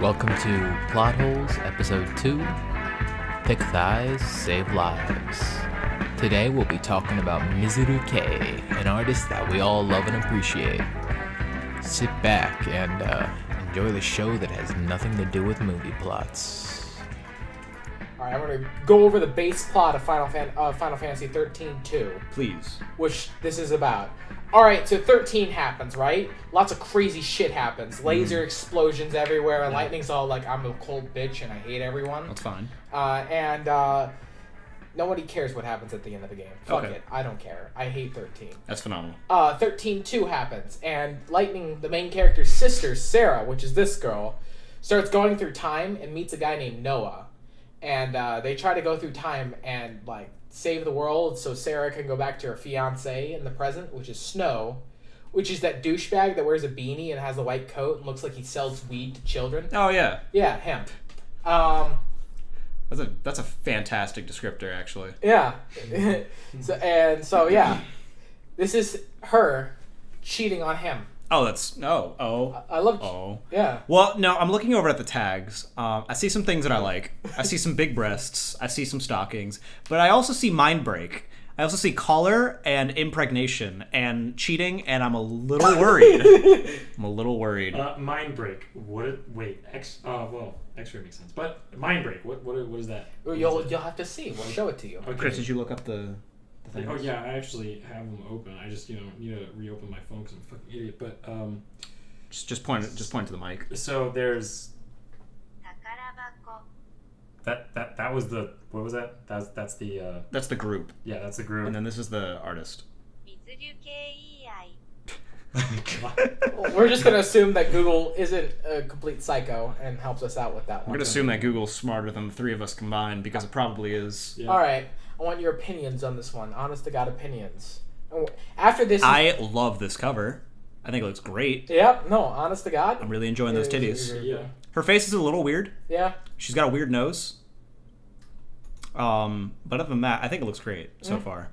Welcome to Plot Holes, Episode 2, Pick Thighs, Save Lives. Today we'll be talking about Mizuru K, an artist that we all love and appreciate. Sit back and enjoy the show that has nothing to do with movie plots. Alright, I'm going to go over the base plot of Final Fantasy XIII-2. Please. Which this is about. Alright, so 13 happens, right? Lots of crazy shit happens. Laser explosions everywhere, and Lightning's all like, I'm a cold bitch and I hate everyone. That's fine. Nobody cares what happens at the end of the game. Fuck it. I don't care. I hate 13. That's phenomenal. 13-2 happens, and Lightning, the main character's sister, Sarah, which is this girl, starts going through time and meets a guy named Noah. And they try to go through time and, like, save the world so Sarah can go back to her fiancé in the present, which is Snow, which is that douchebag that wears a beanie and has a white coat and looks like he sells weed to children. Oh, yeah. Yeah, him. That's a fantastic descriptor, actually. Yeah. So, yeah. This is her cheating on him. Oh, that's... Oh. I love... Oh. Yeah. Well, no, I'm looking over at the tags. I see some things that I like. I see some big breasts. I see some stockings. But I also see mind break. I also see collar and impregnation and cheating, and I'm a little worried. Mind break. X-ray makes sense. But mind break, what is that? You'll have to see. We'll show it to you. Okay. Chris, did you look up the things? Oh yeah, I actually have them open. I just need to reopen my phone because I'm a fucking idiot. But just point to the mic. So there's that was the what was that? That's the group. Yeah, that's the group. And then this is the artist. We're just going to assume that Google isn't a complete psycho and helps us out with that one. We're going to assume that Google's smarter than the three of us combined because it probably is. Yeah. All right. I want your opinions on this one. Honest to God opinions. After this... I love this cover. I think it looks great. Yep. No, honest to God. I'm really enjoying those titties. Yeah. Her face is a little weird. Yeah. She's got a weird nose. But other than that, I think it looks great so far.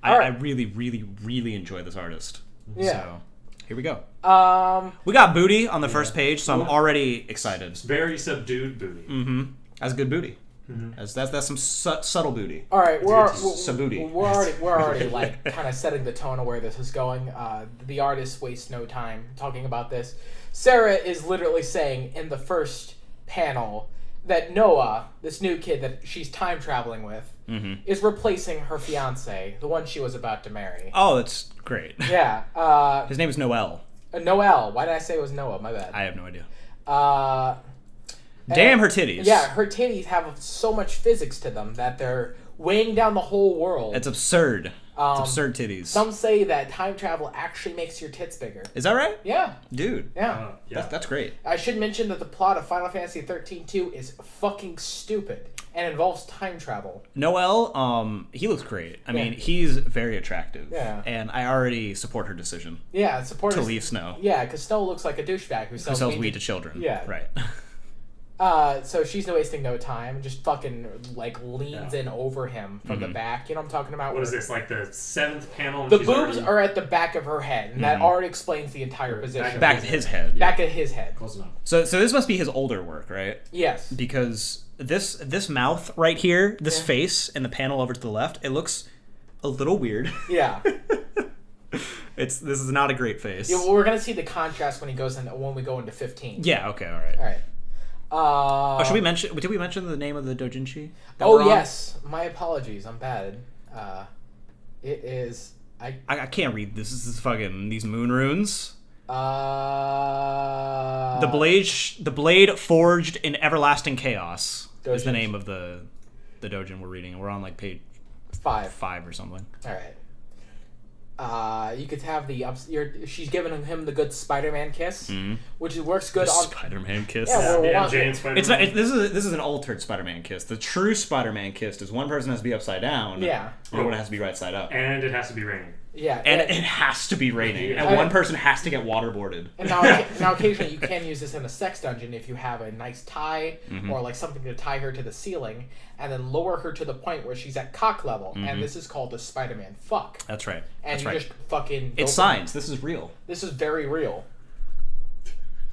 I really, really, really enjoy this artist. Yeah. So, here we go. We We got booty on the first page, so I'm already excited. It's very subdued booty. Mm-hmm. That's good booty. Mm-hmm. That's some subtle booty. All right, we're already like kind of setting the tone of where this is going. The artist wastes no time talking about this. Sarah is literally saying in the first panel that Noah, this new kid that she's time traveling with, is replacing her fiance, the one she was about to marry. Oh, that's great. Yeah. His name is Noel. Noel. Why did I say it was Noah? My bad. I have no idea. Damn her titties. Yeah, her titties have so much physics to them that they're weighing down the whole world. It's absurd. It's absurd titties. Some say that time travel actually makes your tits bigger. Is that right? Yeah. Dude. Yeah. That's great. I should mention that the plot of Final Fantasy XIII-2 is fucking stupid and involves time travel. Noel, he looks great. I mean, he's very attractive. Yeah. And I already support her decision. Yeah, to leave Snow. Yeah, because Snow looks like a douchebag who sells weed to children. Yeah. Right. So she's wasting no time, just fucking, like, leans in over him from the back. You know what I'm talking about? What is this, like the 7th panel? The boobs are at the back of her head, and that already explains the entire position. Back of his head. Back of his head. Close enough. So this must be his older work, right? Yes. Because this mouth right here, this face in the panel over to the left, it looks a little weird. Yeah. This is not a great face. Yeah, well, we're gonna see the contrast when we go into 15. Yeah. Okay. All right. All right. Did we mention the name of the doujinshi? Yes. My apologies. I'm bad. It is. I can't read this. This is fucking these moon runes. The blade forged in everlasting chaos is the name of the doujin we're reading. We're on like page 5 or something. All right. You could have she's giving him the good Spider-Man kiss, which works good on Spider-Man kiss. Yeah, It's not. This is an altered Spider-Man kiss. The true Spider-Man kiss is one person has to be upside down. Yeah. And one has to be right side up. And it has to be raining. Yeah. And it has to be raining. And one person has to get waterboarded. And now occasionally you can use this in a sex dungeon if you have a nice tie or like something to tie her to the ceiling and then lower her to the point where she's at cock level. And this is called a Spider-Man fuck. That's right. And just fucking... It's science. This is real. This is very real.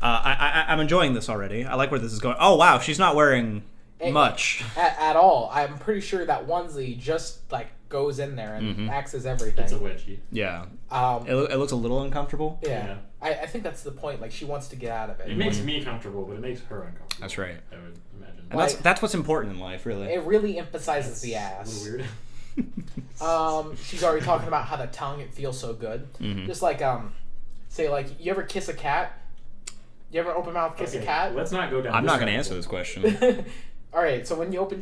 I'm enjoying this already. I like where this is going. Oh wow, she's not wearing much at all. I'm pretty sure that onesie just like goes in there and acts as everything. It's a wedgie. Yeah. It looks a little uncomfortable. Yeah. I think that's the point. Like she wants to get out of it. It makes me comfortable, but it makes her uncomfortable. That's right. I would imagine. And that's what's important in life, really. It really emphasizes the ass. A little weird. She's already talking about how the tongue, it feels so good. Just like say like you ever kiss a cat? You ever open mouth kiss a cat? Let's not go down. I'm not going to answer this question. All right, so when you open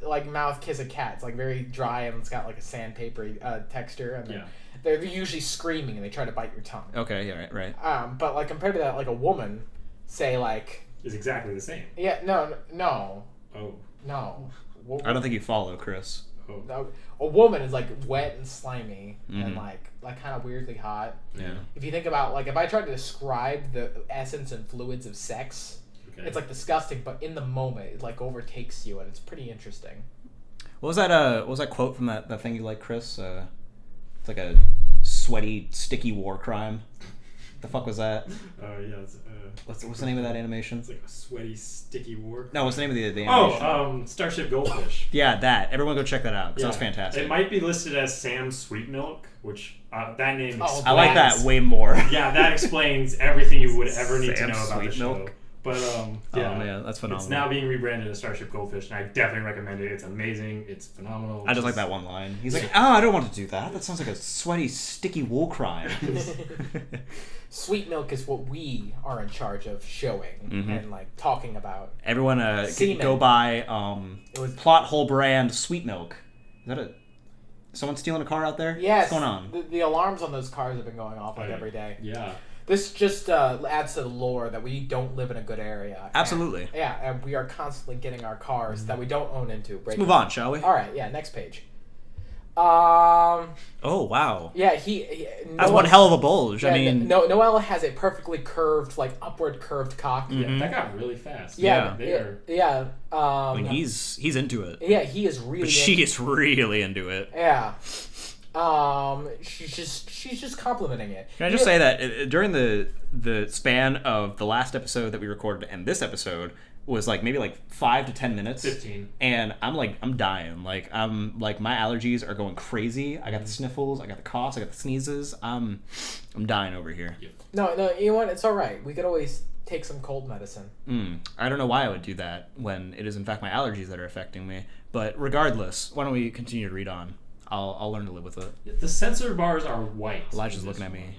like mouth kiss a cat, it's like very dry and it's got like a sandpaper texture, and they're usually screaming and they try to bite your tongue. Okay, yeah, right. But like compared to that, like a woman, say like is exactly the same. Yeah, no. Oh. No. I don't think you follow, Chris. Oh. No, a woman is like wet and slimy and like kind of weirdly hot. Yeah. If you think about like if I tried to describe the essence and fluids of sex, it's like disgusting, but in the moment it like overtakes you and it's pretty interesting. What was that quote from that thing you like, Chris? It's like a sweaty, sticky war crime. The fuck was that? Yeah. What's the name of that animation? It's like a sweaty, sticky war. No, what's the name of the animation? Starship Goldfish. Yeah, that. Everyone go check that out because that's fantastic. It might be listed as Sam Sweet Milk, which that name. I like that way more. Yeah, that explains everything you would ever need to know about the show. Milk. But oh man, that's phenomenal. It's now being rebranded as Starship Goldfish, and I definitely recommend it. It's amazing. It's phenomenal. I just like that one line. He's like, I don't want to do that. That sounds like a sweaty, sticky war crime. Sweet Milk is what we are in charge of showing and like talking about. Everyone go buy Plot Hole brand Sweet Milk. Is that someone stealing a car out there? Yes. What's going on? The alarms on those cars have been going off like every day. Yeah. This just adds to the lore that we don't live in a good area. Absolutely. And we are constantly getting our cars that we don't own into. Let's move on, shall we? All right, next page. Oh, wow. Yeah, that's one hell of a bulge. Yeah, I mean... Noelle has a perfectly curved, like, upward curved cock. Yeah, that got really fast. Yeah. I mean, he's into it. Yeah, he is really But she is really into it. Yeah. She's just complimenting it. Can I just say that during the span of the last episode that we recorded and this episode was like maybe like 5 to 10 minutes. 15. And I'm dying. Like my allergies are going crazy. I got the sniffles, I got the coughs, I got the sneezes. I'm dying over here. Yep. No, you know what? It's all right. We could always take some cold medicine. I don't know why I would do that when it is in fact my allergies that are affecting me. But regardless, why don't we continue to read on? I'll learn to live with it. The sensor bars are white. Elijah's looking at me.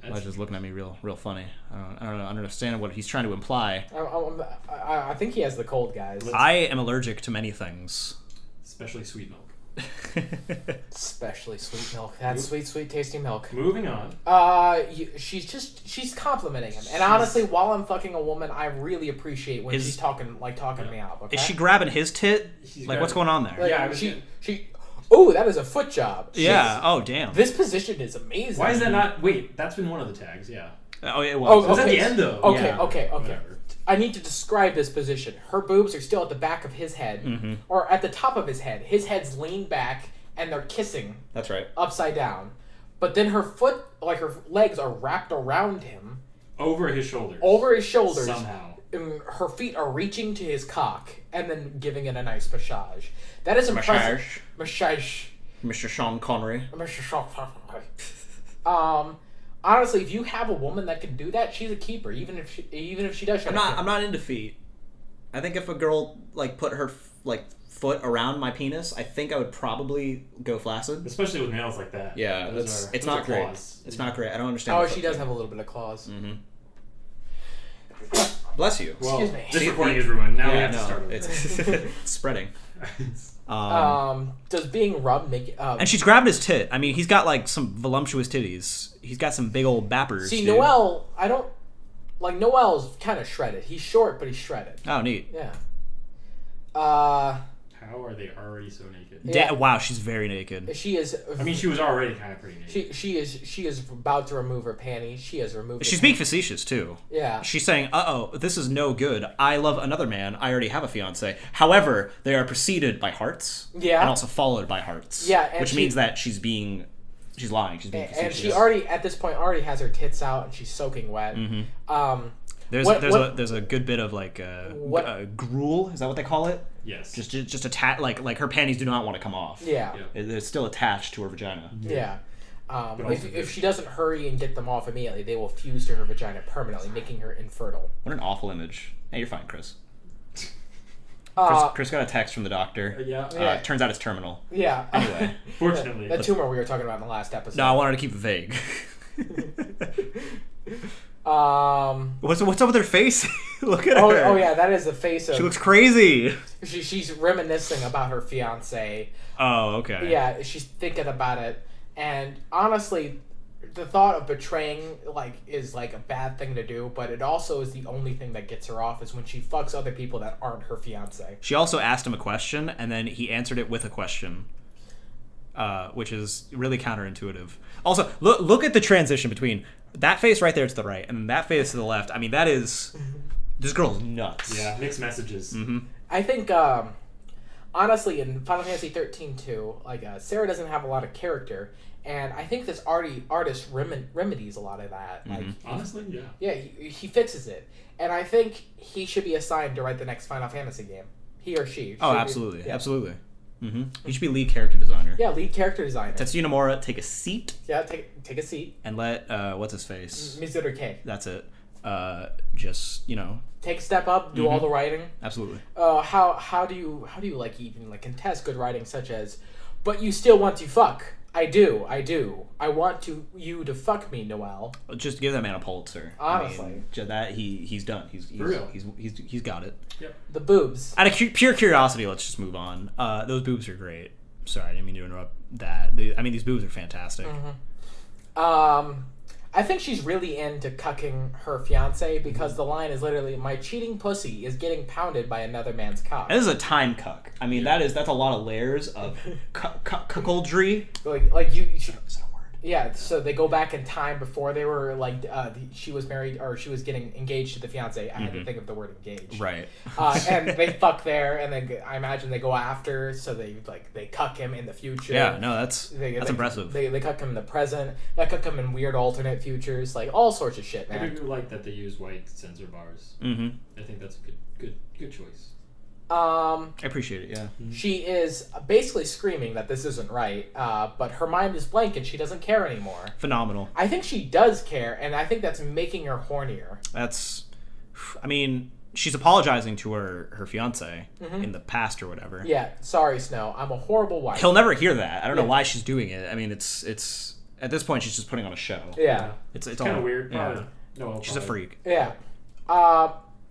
Elijah's looking at me real funny. I don't understand what he's trying to imply. I think he has the cold, guys. I am allergic to many things. Especially sweet milk. Especially sweet milk. That's sweet, tasty milk. Moving on. She's complimenting him. And honestly, while I'm fucking a woman, I really appreciate when she's talking me out. Okay? Is she grabbing his tit? What's going on there? Like, she oh, that is a foot job. Yeah. Oh, damn. This position is amazing. Why is that not... Wait, that's been one of the tags, yeah. Oh, it was. It was at the end, though. Okay. Whatever. I need to describe this position. Her boobs are still at the back of his head, or at the top of his head. His head's leaned back, and they're kissing. That's right. Upside down. But then her her legs are wrapped around him. Over his shoulders. Somehow. And her feet are reaching to his cock, and then giving it a nice massage. That is impressive. Massage. Mr. Sean Connery. Mr. Sean Connery. Honestly, if you have a woman that can do that, she's a keeper. Even if she does. I'm not into feet. I think if a girl like put her foot around my penis, I think I would probably go flaccid. Especially with nails like that. Yeah, it's not great. It's not great. I don't understand. Oh, she does have a little bit of claws. Bless you. Well, excuse me. This recording is ruined. Now we have to start over. It's spreading. Does being rubbed make... and she's grabbing his tit. I mean, he's got like some voluptuous titties. He's got some big old bappers. See, dude. Noelle, I don't... Like, Noelle's kind of shredded. He's short, but he's shredded. Oh, neat. Yeah. How are they already so naked? Yeah. Wow, she's very naked. She is... I mean, she was already kind of pretty naked. She is about to remove her panties. She has removed... She's being facetious, too. Yeah. She's saying, this is no good. I love another man. I already have a fiancé. However, they are preceded by hearts. Yeah. And also followed by hearts. Yeah, which means that she's lying. She's being facetious. And she already, at this point, already has her tits out and she's soaking wet. There's a good bit of like gruel. Is that what they call it? Yes. Just attached. Like her panties do not want to come off. Yeah. They're still attached to her vagina. Yeah. If she doesn't hurry and get them off immediately, they will fuse to her vagina permanently, making her infertile. What an awful image. Hey, you're fine, Chris. Chris got a text from the doctor. Yeah. Turns out it's terminal. Yeah. Anyway. Fortunately. That tumor we were talking about in the last episode. No, I wanted to keep it vague. What's up with her face? Look at her. Oh yeah, that is the face of. She looks crazy. She's reminiscing about her fiance. Oh, okay. Yeah, she's thinking about it, and honestly, the thought of betraying is a bad thing to do, but it also is the only thing that gets her off is when she fucks other people that aren't her fiance. She also asked him a question, and then he answered it with a question, which is really counterintuitive. Also, look at the transition between that face right there to the right and that face to the left. I mean, that is... This girl's nuts. Yeah, mixed messages. Mm-hmm. I think, honestly, in Final Fantasy XIII-2, Sarah doesn't have a lot of character, and I think this artist remedies a lot of that. Honestly, yeah. Yeah, he fixes it. And I think he should be assigned to write the next Final Fantasy game. He or she. Oh, absolutely. Absolutely. Mm-hmm. He should be lead character designer. Yeah, lead character designer. Tetsuya Nomura, take a seat. Yeah, take a seat. And let, what's his face? Mizuru K. That's it. Just, take a step up, do all the writing. Absolutely. How do you even contest good writing such as, but you still want to fuck? I do. I want you to fuck me, Noelle. Just give that man a Pulitzer. Honestly, he's done. He's For real. He's got it. Yep. The boobs. Out of pure curiosity, let's just move on. Those boobs are great. Sorry, I didn't mean to interrupt that. These boobs are fantastic. Mm-hmm. I think she's really into cucking her fiance because the line is literally, "My cheating pussy is getting pounded by another man's cock." And this is a time cuck. I mean, that's a lot of layers of cuckoldry. Like you. Is that a word? Yeah, so they go back in time before they were she was married or she was getting engaged to the fiance. I had to think of the word engaged. Right. And they fuck there, and then I imagine they go after, so they cuck him in the future. Yeah, no, that's impressive. They cuck him in the present. They cuck him in weird alternate futures, all sorts of shit, man. I do like that they use white censor bars. Mm-hmm. I think that's a good choice. I appreciate it, yeah. She is basically screaming that this isn't right, but her mind is blank and she doesn't care anymore. Phenomenal. I think she does care, and I think that's making her hornier. She's apologizing to her fiance in the past or whatever. Yeah, sorry, Snow. I'm a horrible wife. He'll never hear that. I don't know why she's doing it. I mean, it's at this point she's just putting on a show. Yeah. It's kind of weird. Yeah. No, she's a freak. Yeah.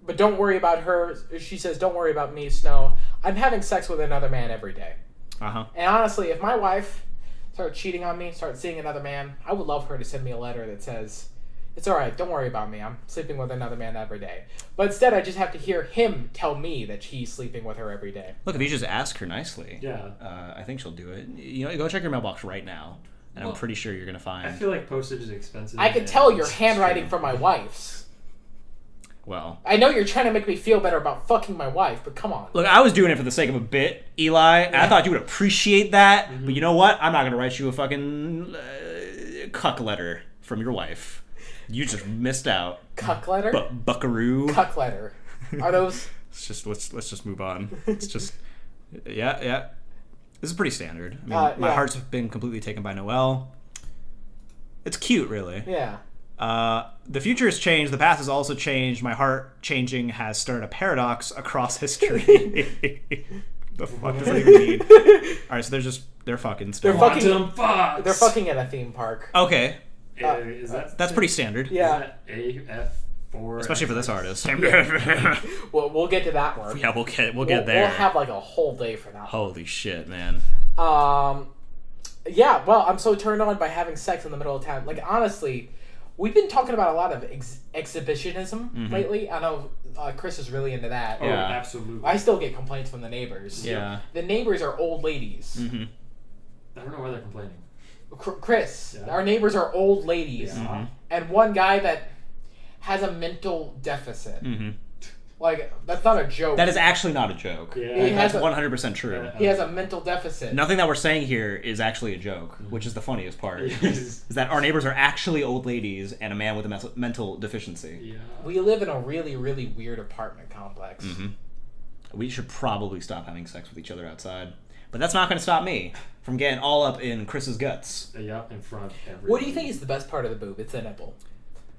But don't worry about her. She says, "Don't worry about me, Snow. I'm having sex with another man every day." Uh-huh. And honestly, if my wife started cheating on me, started seeing another man, I would love her to send me a letter that says, "It's all right. Don't worry about me. I'm sleeping with another man every day." But instead, I just have to hear him tell me that he's sleeping with her every day. Look, if you just ask her nicely, I think she'll do it. Go check your mailbox right now, and I'm pretty sure you're gonna find. I feel like postage is expensive. I can tell your handwriting from my wife's. Well, I know you're trying to make me feel better about fucking my wife, but come on. Look, I was doing it for the sake of a bit, Eli, and I thought you would appreciate that. Mm-hmm. But you know what? I'm not gonna write you a fucking cuck letter from your wife. You just missed out. Cuck letter? Buckaroo. Cuck letter. Are those? Let's just move on. It's just yeah. This is pretty standard. I mean, my heart's been completely taken by Noelle. It's cute, really. Yeah. The future has changed. The past has also changed. My heart changing has started a paradox across history. The fuck does that even mean? All right, so they're fucking. They're fucking at a theme park. Okay. That's pretty standard. Yeah. AF4. Especially for this artist. Well, we'll get to that one. Yeah, we'll get there. We'll have a whole day for that. Holy shit, man. Yeah. Well, I'm so turned on by having sex in the middle of town. Honestly. We've been talking about a lot of exhibitionism lately. I know Chris is really into that. Oh, yeah, absolutely. I still get complaints from the neighbors. Yeah. The neighbors are old ladies. Mm-hmm. I don't know why they're complaining. Chris, our neighbors are old ladies. Mm-hmm. And one guy that has a mental deficit. Mm-hmm. Like, that's not a joke. That is actually not a joke. Yeah. That's 100% true. He has a mental deficit. Nothing that we're saying here is actually a joke, which is the funniest part. Is that our neighbors are actually old ladies and a man with a mental deficiency. Yeah. We live in a really, really weird apartment complex. Mm-hmm. We should probably stop having sex with each other outside. But that's not going to stop me from getting all up in Chris's guts. Yeah, in front of everyone. What do you think is the best part of the boob? It's the nipple.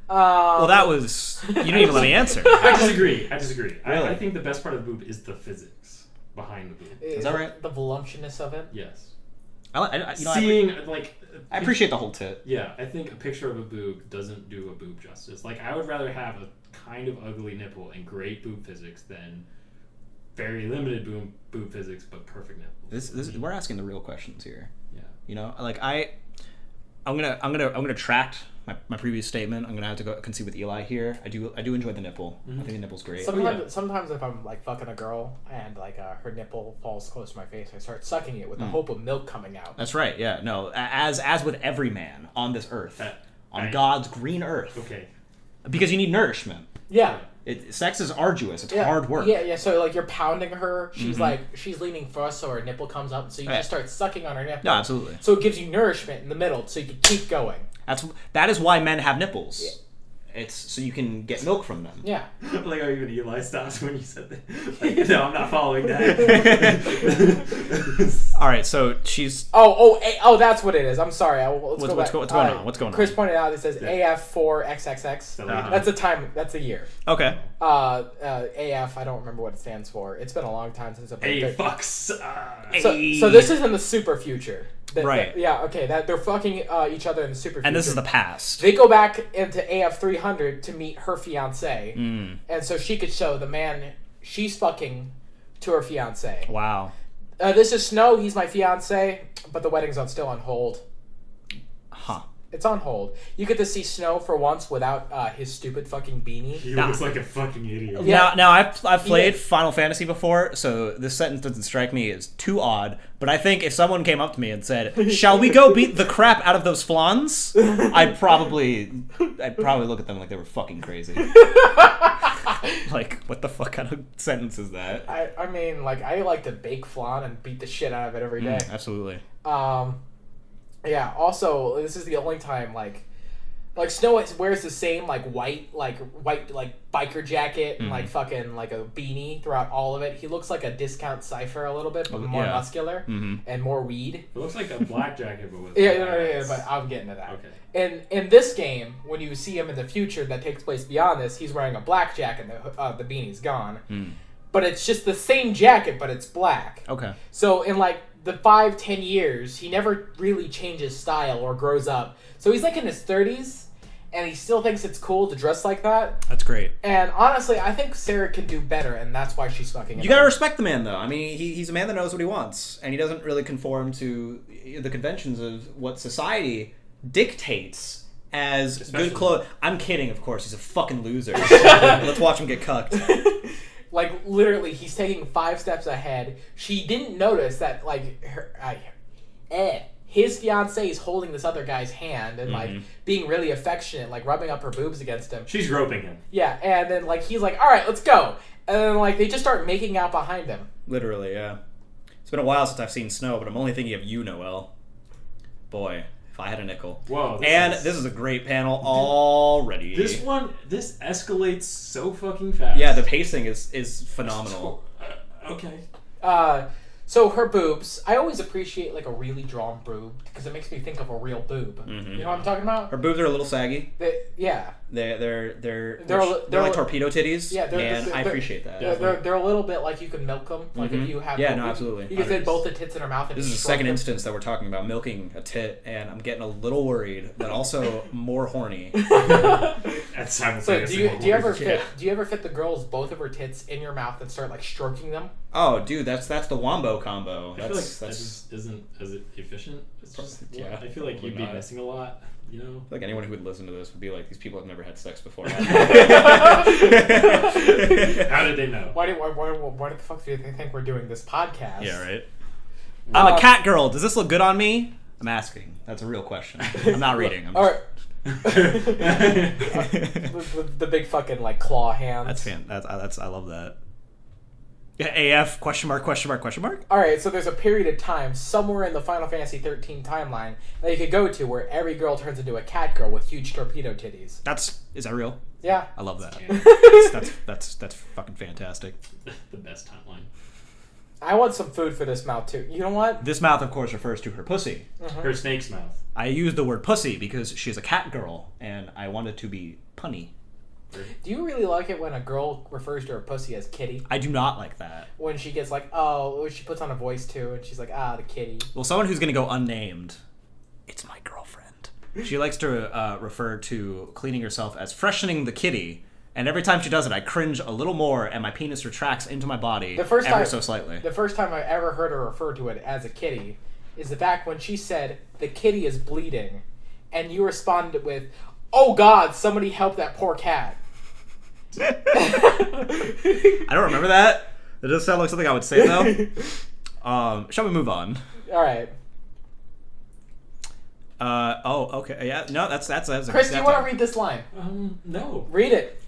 Well, that was... You didn't even let me answer. I disagree. Really? I think the best part of the boob is the physics behind the boob. Is that right? The voluptuousness of it? Yes. I appreciate the whole tit. Yeah, I think a picture of a boob doesn't do a boob justice. Like, I would rather have a kind of ugly nipple and great boob physics than very limited boob physics but perfect nipples. We're asking the real questions here. Yeah. You know, like I'm gonna retract my previous statement. I'm gonna have to go concede with Eli here. I do enjoy the nipple. I think the nipple's great. Sometimes if I'm like fucking a girl and like her nipple falls close to my face, I start sucking it with the hope of milk coming out. That's right. Yeah. No. As with every man on this earth, on God's green earth. Okay. Because you need nourishment. Yeah. Sex is arduous. It's hard work. Yeah. So like you're pounding her. She's she's leaning for us, so her nipple comes up. So you just start sucking on her nipple. No, absolutely. So it gives you nourishment in the middle, so you can keep going. That is why men have nipples. Yeah. It's so you can get milk from them. Yeah. Like how even Eli stops when you said that. Like, no, I'm not following that. All right, so she's. That's what it is. I'm sorry. What's going on? What's going on? Chris pointed out it says AF4XXX. That's the time. That's the year. Okay. AF. I don't remember what it stands for. It's been a long time since I've been. Hey, fucks. So this is in the super future. Right. Okay. That they're fucking each other in the super future. And this is the past. They go back into AF300 to meet her fiance, and so she could show the man she's fucking to her fiance. Wow. This is Snow. He's my fiance, but the wedding's still on hold. Huh. It's on hold. You get to see Snow for once without his stupid fucking beanie. He looks like a fucking idiot. Yeah. Now I've played Final Fantasy before, so this sentence doesn't strike me as too odd. But I think if someone came up to me and said, "Shall we go beat the crap out of those flans?" I'd probably look at them like they were fucking crazy. Like, what the fuck kind of sentence is that? I mean, like, I like to bake flan and beat the shit out of it every day. Absolutely. Yeah. Also, this is the only time like Snow wears the same white biker jacket and like fucking like a beanie throughout all of it. He looks like a discount Cypher a little bit, but more muscular and more weed. It looks like a black jacket, but with yeah, but I'm getting to that. Okay. And in this game, when you see him in the future that takes place beyond this, he's wearing a black jacket and the beanie's gone. But it's just the same jacket, but it's black. Okay. So in like the 5-10 years, he never really changes style or grows up. So he's like in his 30s, and he still thinks it's cool to dress like that. That's great. And honestly, I think Sarah can do better, and that's why she's fucking him. You gotta respect the man, though. I mean, he's a man that knows what he wants, and he doesn't really conform to the conventions of what society dictates as Especially good clothes. I'm kidding, of course. He's a fucking loser. Let's watch him get cucked. Like, literally, he's taking 5 steps ahead. She didn't notice that, like, his fiancé is holding this other guy's hand and, like, being really affectionate, like, rubbing up her boobs against him. She's groping him. Yeah, and then, like, he's like, all right, let's go. And then, like, they just start making out behind him. Literally, yeah. It's been a while since I've seen Snow, but I'm only thinking of you, Noel. Boy, if I had a nickel. Whoa. This is a great panel already. This escalates so fucking fast. Yeah, the pacing is phenomenal. Okay. So her boobs, I always appreciate like a really drawn boob because it makes me think of a real boob. You know what I'm talking about? Her boobs are a little saggy. Yeah. They're like torpedo titties. Yeah, I appreciate that. They're a little bit like you can milk them. Like if you have. Yeah, no, absolutely. You can fit both the tits in her mouth. And this is the second instance that we're talking about milking a tit, and I'm getting a little worried, but also more horny. So do you ever fit the girls both of her tits in your mouth and start like stroking them? Oh, dude, that's the wombo combo. I feel like that just isn't as efficient. It's just, yeah, I feel like you'd be missing a lot. You know, like anyone who would listen to this would be like, these people have never had sex before. How did they know? Why the fuck do they think we're doing this podcast? Yeah, right. I'm a cat girl. Does this look good on me? I'm asking. That's a real question. I'm not reading. All right. The big fucking like claw hands. That's I love that. Yeah, AF question mark. All right, so there's a period of time somewhere in the Final Fantasy XIII timeline that you could go to where every girl turns into a cat girl with huge torpedo titties. Is that real? Yeah. I love that. That's fucking fantastic. The best timeline. I want some food for this mouth too. You know what? This mouth, of course, refers to her pussy. Her snake's mouth. I use the word pussy because she's a cat girl, and I want it to be punny. Do you really like it when a girl refers to her pussy as kitty? I do not like that. When she gets like, she puts on a voice too, and she's like, the kitty. Well, someone who's going to go unnamed, it's my girlfriend. She likes to refer to cleaning herself as freshening the kitty, and every time she does it, I cringe a little more, and my penis retracts into my body ever so slightly. The first time I ever heard her refer to it as a kitty is the fact when she said, the kitty is bleeding, and you responded with, oh God, somebody help that poor cat. I don't remember that. It does sound like something I would say, though. Shall we move on? All right. Okay. Yeah. No, that's Chris, do you want to read this line? No. Read it.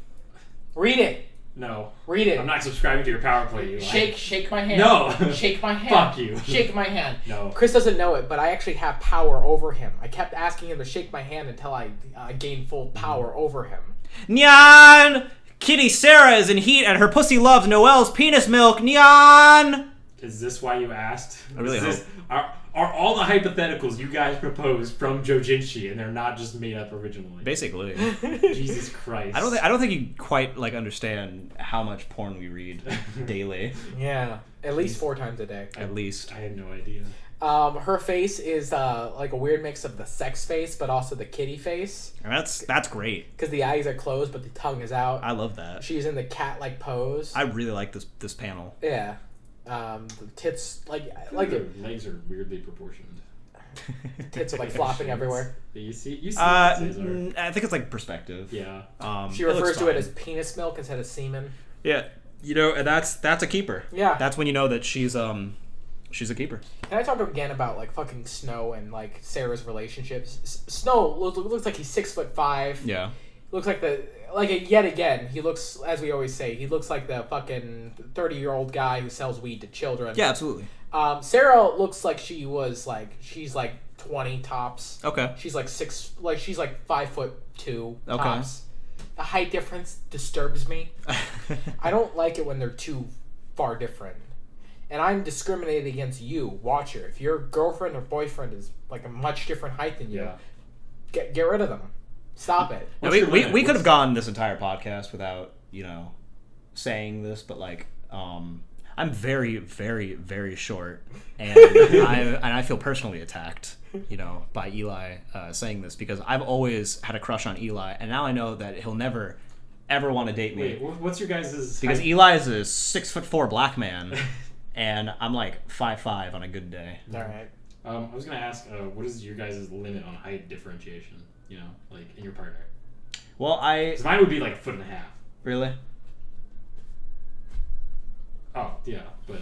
Read it. No. Read it. I'm not subscribing to your power play. You Shake my hand. No. Shake my hand. Fuck you. Shake my hand. No. Chris doesn't know it, but I actually have power over him. I kept asking him to shake my hand until I gained full power over him. Nyan! Kitty Sarah is in heat and her pussy loves Noelle's penis milk. Nyan! Is this why you asked? I really hope. Are all the hypotheticals you guys proposed from Jojinshi and they're not just made up originally? Basically. Jesus Christ. I don't think you quite understand how much porn we read daily. Yeah, at least 4 times a day. At least. I had no idea. Her face is like a weird mix of the sex face, but also the kitty face. And that's great. Because the eyes are closed, but the tongue is out. I love that. She's in the cat-like pose. I really like this panel. Yeah. The tits, Her legs are weirdly proportioned. Tits are flopping everywhere. You see I think it's perspective. Yeah. She refers to it as penis milk instead of semen. Yeah. And that's a keeper. Yeah. That's when you know that she's a keeper. Can I talk again about fucking Snow and Sarah's relationships? Snow looks like he's 6'5". Yeah. Looks like yet again, he looks, as we always say, he looks like the fucking 30-year-old guy who sells weed to children. Yeah, absolutely. Sarah looks like she's 20 tops. Okay. She's 5'2" Okay. tops. The height difference disturbs me. I don't like it when they're too far different. And I'm discriminating against you, watcher. If your girlfriend or boyfriend is a much different height than you, get rid of them. Stop it. Now, we could have gone this entire podcast without saying this, but I'm very, very, very short, and I feel personally attacked, by Eli saying this because I've always had a crush on Eli, and now I know that he'll never, ever want to date me. Wait, what's your guys' Because height? Eli is a 6'4" black man, and I'm 5'5" on a good day. All right. I was gonna ask, what is your guys' limit on height differentiation? In your partner. Well, 'Cause mine would be 1.5 feet. Really? Oh yeah, but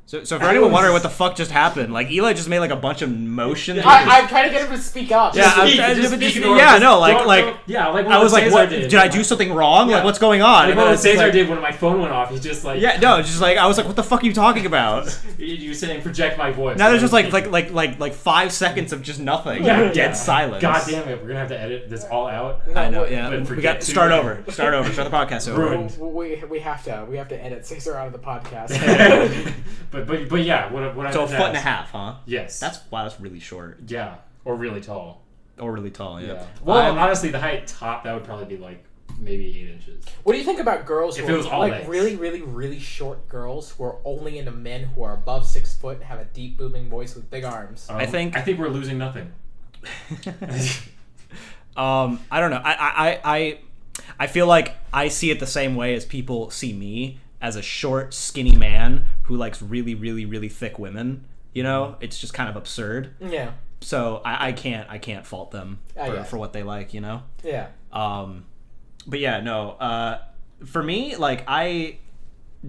So for anyone wondering what the fuck just happened, Eli just made a bunch of motions. I'm trying to get him to speak up. Yeah, I was like, what? Did I do something wrong? Yeah. What's going on? Like what Cesar did when my phone went off. He's just I was like, what the fuck are you talking about? You were saying project my voice. Now there's just 5 seconds of just nothing. Dead silence. God damn it, we're gonna have to edit this all out. No, I know. Yeah, but we got start over. Start the podcast over. Ruined. We have to edit Cesar out of the podcast. But yeah, what I so 1.5 feet, huh? Yes. That's really short. Yeah, or really tall. Or really tall. Yeah. Well, honestly, the height top that would probably be maybe 8 inches. What do you think about girls If who it was all are legs. really, really, really short girls who are only into men who are above 6 foot and have a deep booming voice with big arms? I think we're losing nothing. I don't know. I feel like I see it the same way as people see me as a short, skinny man who likes really, really, really thick women. It's just kind of absurd. Yeah. So I can't fault them for what they like. Yeah. But yeah, no. For me, I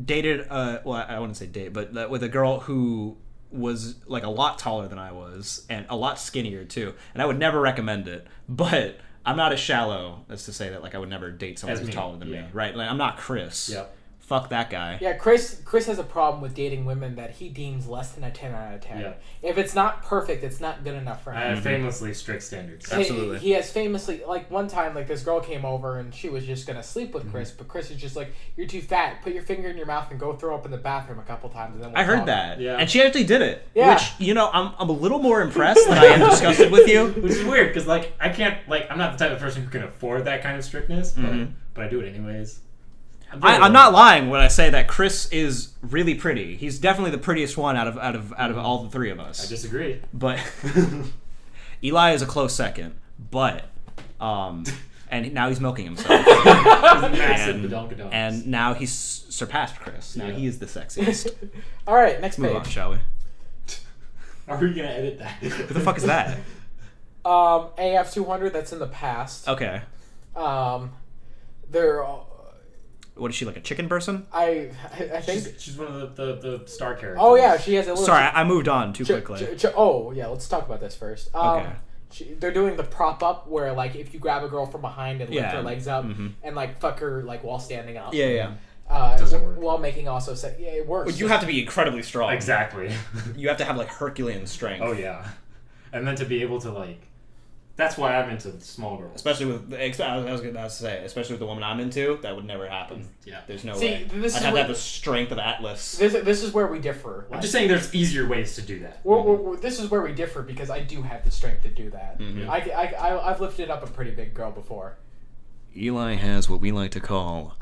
dated. Well, I wouldn't say date, but with a girl who was like a lot taller than I was and a lot skinnier too, and I would never recommend it. But I'm not as shallow as to say that like I would never date someone who's taller than me, right? Like I'm not Chris. Yep. Fuck that guy. Yeah, Chris has a problem with dating women that he deems less than a 10 out of 10. Yeah. If it's not perfect, it's not good enough for him. I have famously strict standards. Absolutely. He has famously, like one time, like this girl came over and she was just gonna sleep with Chris, but Chris is just like, "You're too fat. Put your finger in your mouth and go throw up in the bathroom a couple times." And then we'll I heard talk." that. Yeah. And she actually did it. Yeah. Which, you know, I'm a little more impressed than I am disgusted with you. Which is weird, because, like, I can't, like, I'm not the type of person who can afford that kind of strictness, but I do it anyways. I'm not lying when I say that Chris is really pretty. He's definitely the prettiest one out of all the three of us. I disagree. But Eli is a close second. But and now he's milking himself. He's a massive badonkadonk. And now he's surpassed Chris. Now he is the sexiest. All right, next Move page. on, shall we? Are we gonna edit that? What the fuck is that? AF 200. That's in the past. Okay. They're. What is she, like a chicken person? I think. She's one of the star characters. Oh yeah, she has a little. Sorry, I moved on too quickly. Oh yeah, let's talk about this first. Okay. They're doing the prop up where like if you grab a girl from behind and lift Yeah. her legs up and like fuck her like while standing up. Yeah. Doesn't work. While making also say yeah it works. But you have to be incredibly strong. Exactly. You have to have like Herculean strength. Oh yeah. And then to be able to like, that's why I'm into small girls. Especially with, I was going to say, especially with the woman I'm into, that would never happen. Yeah. There's no See, way. this I'd is have to where- have the strength of Atlas. This is where we differ. I'm just saying there's easier ways to do that. This is where we differ because I do have the strength to do that. Mm-hmm. I've lifted up a pretty big girl before. Eli has what we like to call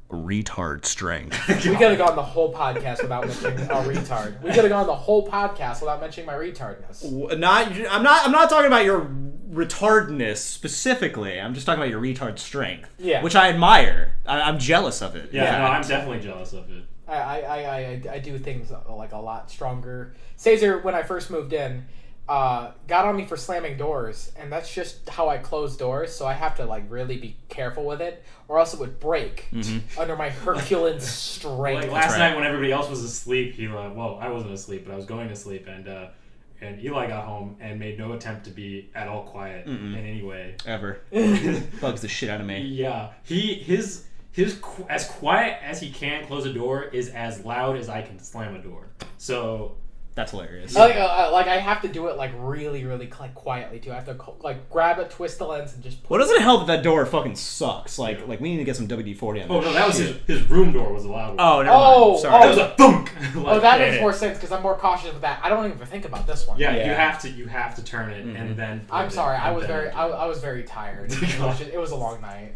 retard strength. We could have gone the whole podcast without mentioning a retard. We could have gone the whole podcast without mentioning my retardness. I'm not talking about your retardness specifically. I'm just talking about your retard strength. Yeah. Which I admire. I'm jealous of it. Yeah, no, I'm definitely jealous of it. I do things like a lot stronger. Caesar, when I first moved in, got on me for slamming doors, and that's just how I close doors. So I have to like really be careful with it, or else it would break under my Herculean strength. Like last night when everybody else was asleep, well, I wasn't asleep, but I was going to sleep, and Eli got home and made no attempt to be at all quiet in any way. Ever. Bugs the shit out of me. Yeah, his as quiet as he can close a door is as loud as I can slam a door. So that's hilarious. Like I have to do it like really, really like quietly too. I have to like grab it, twist the lens, and just. Well, doesn't it help that door fucking sucks? Like we need to get some WD-40 on. Oh no, that was his room door was a loud one. Oh, never mind. Sorry. That was a thunk. Oh, that makes more sense because I'm more cautious with that. I don't even think about this one. Yeah, you have to turn it and then. I'm sorry. I was very tired. It was a long night.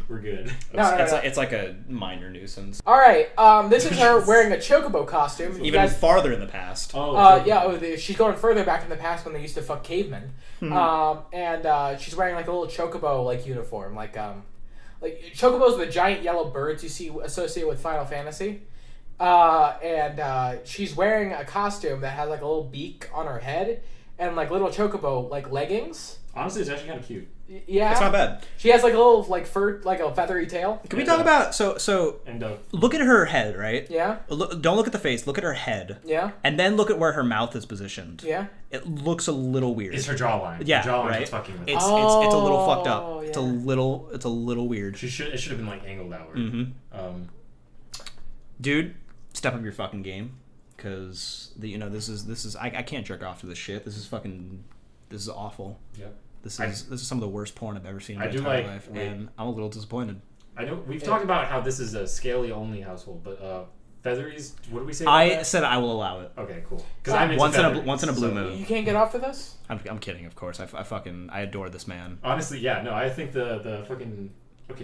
We're good. It's like a minor nuisance. All right. This is her wearing a chocobo costume. Even farther in the past. She's going further back in the past when they used to fuck cavemen. And she's wearing like a little chocobo like uniform, like chocobos are the giant yellow birds you see associated with Final Fantasy. And she's wearing a costume that has like a little beak on her head and like little chocobo like leggings. Honestly, it's actually kind of cute. Yeah, it's not bad. She has like a little like fur, like a feathery tail. Can we talk about look at her head, right? Yeah. Don't look at the face. Look at her head. Yeah. And then look at where her mouth is positioned. Yeah. It looks a little weird. It's her jawline. Yeah, the jawline's right. What's fucking with It's a little fucked up. Yeah. It's a little weird. It should have been like angled outward. Dude, step up your fucking game, because this is I can't jerk off to this shit. This is awful. Yep. This is some of the worst porn I've ever seen in my entire life, and I'm a little disappointed. I know we've talked about how this is a scaly only household, but featheries. What do we say? I said I will allow it. Okay, cool. Because I'm into once in a blue moon. You can't get off for this. I'm kidding, of course. I adore this man. Honestly, yeah, no, I think the fucking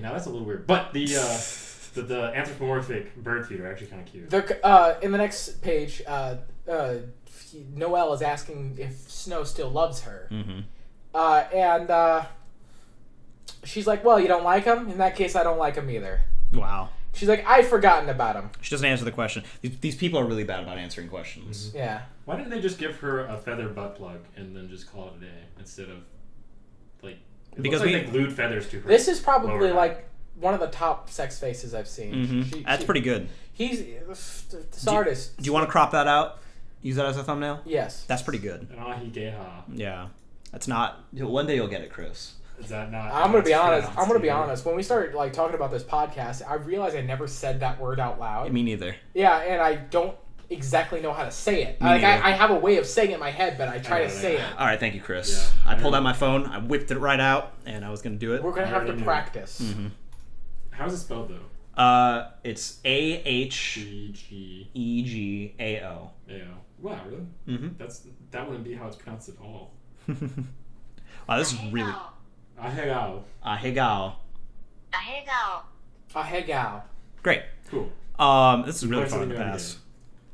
now that's a little weird, but the anthropomorphic bird feet are actually kind of cute. They're in the next page. Noelle is asking if Snow still loves her. And she's like, well, you don't like him? In that case, I don't like him either. Wow. She's like, I've forgotten about him. She doesn't answer the question. These people are really bad about answering questions. Yeah. Why didn't they just give her a feather butt plug and then just call it a day instead of like? Because they glued feathers to her. This is probably like one of the top sex faces I've seen. That's pretty good. He's this artist. Do you want to crop that out? Use that as a thumbnail? Yes. That's pretty good. And ahigeha. Yeah. That's not... One day you'll get it, Chris. Is that not? I'm gonna be honest. pronounced I'm gonna be either? honest. When we started like talking about this podcast, I realized I never said that word out loud. Me neither. Yeah, and I don't exactly know how to say it. Me Like neither. I have a way of saying it in my head, but I try to say it. All right, thank you, Chris. Yeah. I pulled out my phone, I whipped it right out, and I was going to do it. We're gonna have to already knew. practice. Mm-hmm. How's it spelled though? It's AHEGAO. G-G-A-O. Wow, really? Mm-hmm. That wouldn't be how it's pronounced at all. Wow, this is really... Ahegao. Ahegao. Ahegao. Great. Cool. This is really Learn fun in something the new past.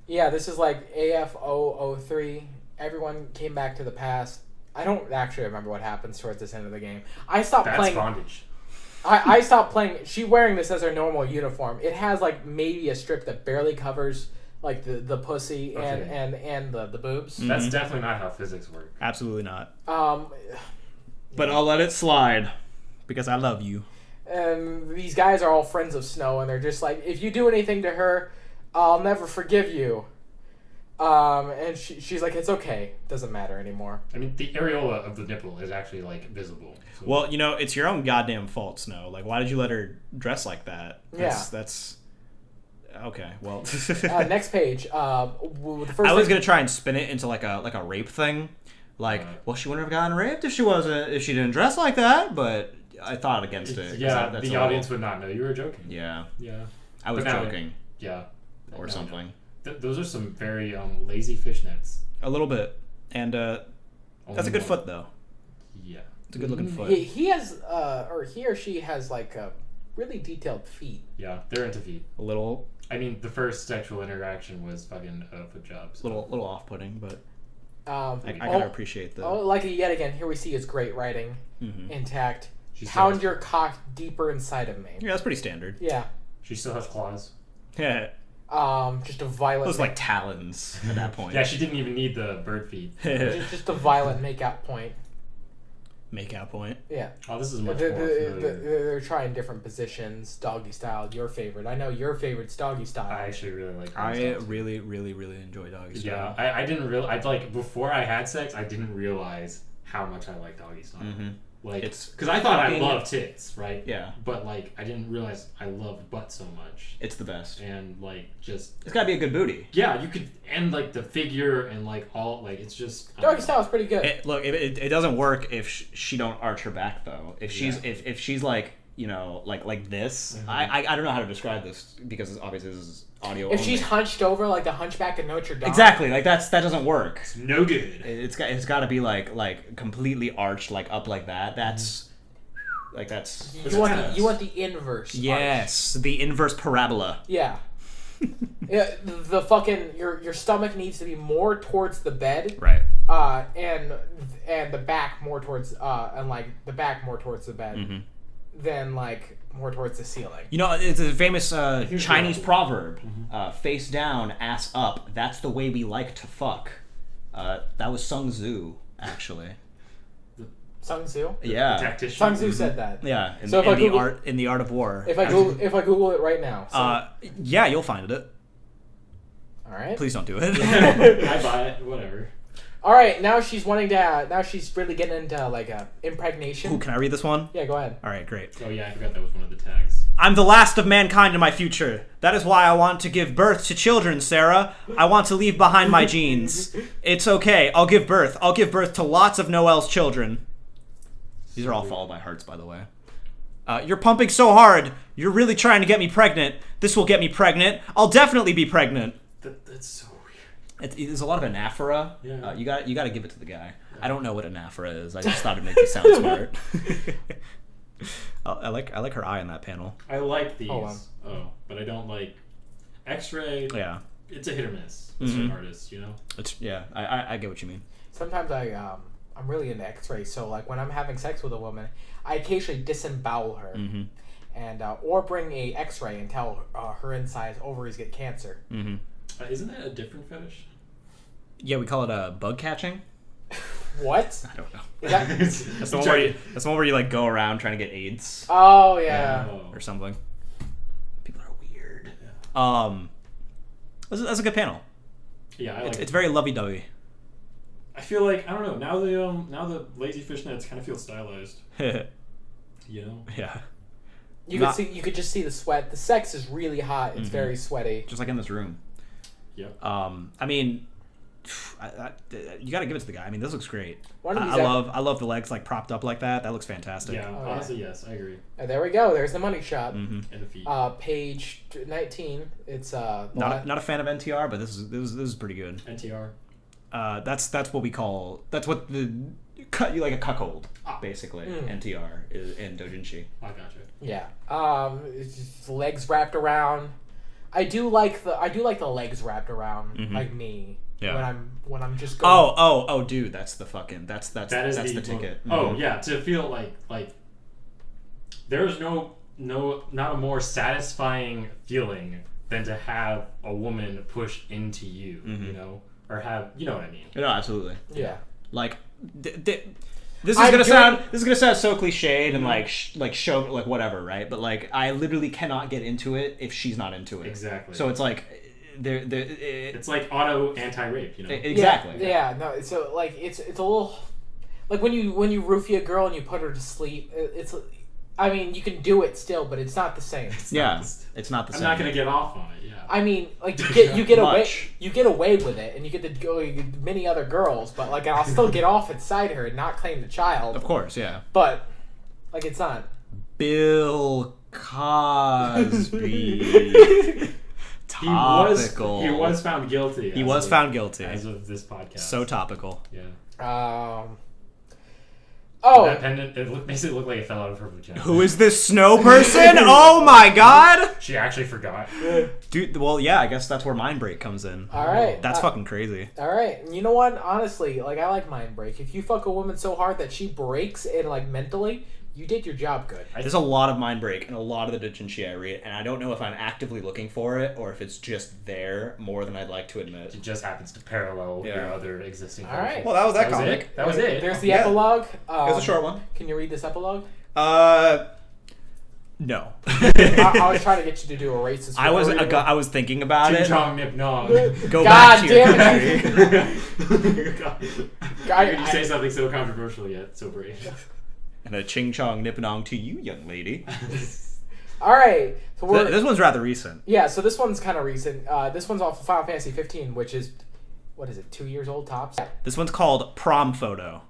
Yeah, this is like AF003. Everyone came back to the past. I don't actually remember what happens towards this end of the game. I stopped That's playing. bondage. I stopped playing. She wearing this as her normal uniform. It has like maybe a strip that barely covers like the pussy Okay. and the boobs. That's definitely not how physics work. Absolutely not. But I'll let it slide because I love you. and these guys are all friends of Snow, and they're just like, if you do anything to her, I'll never forgive you. And she's like, it's okay, doesn't matter anymore. I mean, the areola of the nipple is actually like visible. So Well, it's your own goddamn fault, Snow. Like, why did you let her dress like that? That's okay. Well, Next page. The first I was thing- gonna try and spin it into like a rape thing. Like, well, she wouldn't have gotten raped if she didn't dress like that. But I thought against it. 'cause yeah, that's the a audience little- would not know you were joking. Yeah, Yeah. I was But now- joking Yeah. or No, something. no. Those are some very lazy fishnets. A little bit, and that's a Only good one. foot though. Yeah. It's a good looking foot. he has or he or she has like really detailed feet. Yeah, they're into feet. A little I mean, the first sexual interaction was fucking foot jobs. little off-putting, but I I gotta appreciate the. like yet again, here we see his great writing Mhm. intact. She still Pound has- your cock deeper inside of me. Yeah, that's pretty standard. Yeah. She still has claws. Yeah, Just a violent. those like talons at that point. Yeah, she didn't even need the bird feet. just a violent make-out point. Make out point. Yeah. Oh, this is much more familiar. They're trying different positions, doggy style. Your favorite. I know your favorite's doggy style. I actually really like I doggy style. really, really, really enjoy doggy Yeah, style. I didn't realize. Like before I had sex, I didn't realize how much I like doggy style. Mhm. Like, It's because I thought I fucking- loved tits, right? Yeah, But like, I didn't realize I loved butt so much, it's the best. and like, just It's gotta be a good booty. yeah, you could and like the figure and like all like it's just I don't Doggy know. style is pretty good. It doesn't work if she don't arch her back though. If she's Yeah. if she's like like this, I don't know how to describe this because obviously this is audio. If only. she's hunched over like the Hunchback of Notre Dame. exactly like that doesn't work. No good. It's got to be like completely arched like up like that. That's like that's You want the inverse. arch. yes, the inverse parabola. Yeah. Yeah, the fucking your stomach needs to be more towards the bed, Right. and the back more towards and like the back more towards the bed, Mhm. than like more towards the ceiling. It's a famous Here's Chinese the- proverb: face down, ass up. That's the way we like to fuck. That was Sun Tzu, actually. Sun Tzu. Yeah. Tactician. Sun Tzu said that. Yeah. So if I Google- in the art of war. If I Google it right now. Yeah, you'll find it. All right. Please don't do it. I buy it. Whatever. All right. Now she's wanting to. Now she's really getting into like a impregnation. Ooh, can I read this one? Yeah, go ahead. All right, great. Oh yeah, I forgot that was one of the tags. I'm the last of mankind in my future. That is why I want to give birth to children, Sarah. I want to leave behind my genes. It's okay. I'll give birth. I'll give birth to lots of Noel's children. These are all followed by hearts, by the way. You're pumping so hard. You're really trying to get me pregnant. This will get me pregnant. I'll definitely be pregnant. That's so weird. There's a lot of anaphora. Yeah. You got to give it to the guy. I don't know what anaphora is. I just thought it'd make you sound smart. I like her eye in that panel. I like these. Hold on. Oh, but I don't like X-ray. Yeah. It's a hit or miss with certain artists, you know. I get what you mean. Sometimes I'm really into X-rays. So like when I'm having sex with a woman, I occasionally disembowel her, and or bring a X-ray and tell her insides ovaries get cancer. Isn't that a different fetish? Yeah, we call it bug catching. What? I don't know. Is that? That's the one where you like go around trying to get AIDS Oh yeah. Oh. or something. People are weird. Yeah. That's a good panel. Yeah, I like It's very lovey-dovey. I feel like I don't know now the lazy fishnets kind of feel stylized. You know? Yeah. You could just see the sweat. The sex is really hot. It's very sweaty. Just like in this room. Yep. I mean, you got to give it to the guy. I mean, this looks great. I love the legs like propped up like that. That looks fantastic. Yeah, honestly, yes, I agree. There we go. There's the money shot. And the feet. Page 19. It's Not a fan of NTR, but this is pretty good. NTR. That's what we call you like a cuckold basically. NTR is in doujinshi. I gotcha. Yeah. It's just legs wrapped around. I do like the legs wrapped around like me. Yeah. When I'm just going. Oh, dude, that's the ticket. Oh yeah, to feel like there's not a more satisfying feeling than to have a woman push into you, you know, or have what I mean. No, absolutely. Yeah. Like this is gonna sound so cliched and like show like whatever, right? But like I literally cannot get into it if she's not into it. Exactly. So it's like it's like auto anti-rape, you know. Exactly. Yeah. No. So like it's a little like when you roofie a girl and you put her to sleep. It's. I mean, you can do it still, but it's not the same. It's not the same. I'm not gonna get off on it. Yeah. I mean, like you get away with it, and you get to go with many other girls, but like I'll still get off inside her and not claim the child. Of course, yeah. But like it's not. Bill Cosby. Topical. He was found guilty. He was found guilty as of this podcast. So topical. Yeah. Oh, that pendant, makes it look like it fell out of her vagina. Who is this snow person? Oh my god! She actually forgot. Dude, well, yeah, I guess that's where Mind Break comes in. All right. That's fucking crazy. All right. You know what? Honestly, like, I like Mind Break. If you fuck a woman so hard that she breaks and, like, mentally, you did your job good. There's a lot of Mind Break and a lot of the doujinshi I read, and I don't know if I'm actively looking for it or if it's just there more than I'd like to admit. It just happens to parallel your other existing. All right. Well, that was that comic. That was it. There's the epilogue. It was a short one. Can you read this epilogue? No. I was trying to get you to do a racist. I was thinking about it. Chong Nip Nog. Go God back to your damn country. God. You say something so controversial yet so brave. And a ching chong nipponong to you, young lady. All right. So this one's rather recent. Yeah, so this one's kind of recent. This one's off of Final Fantasy XIII, which is, what is it, 2 years old tops? This one's called Prom Photo.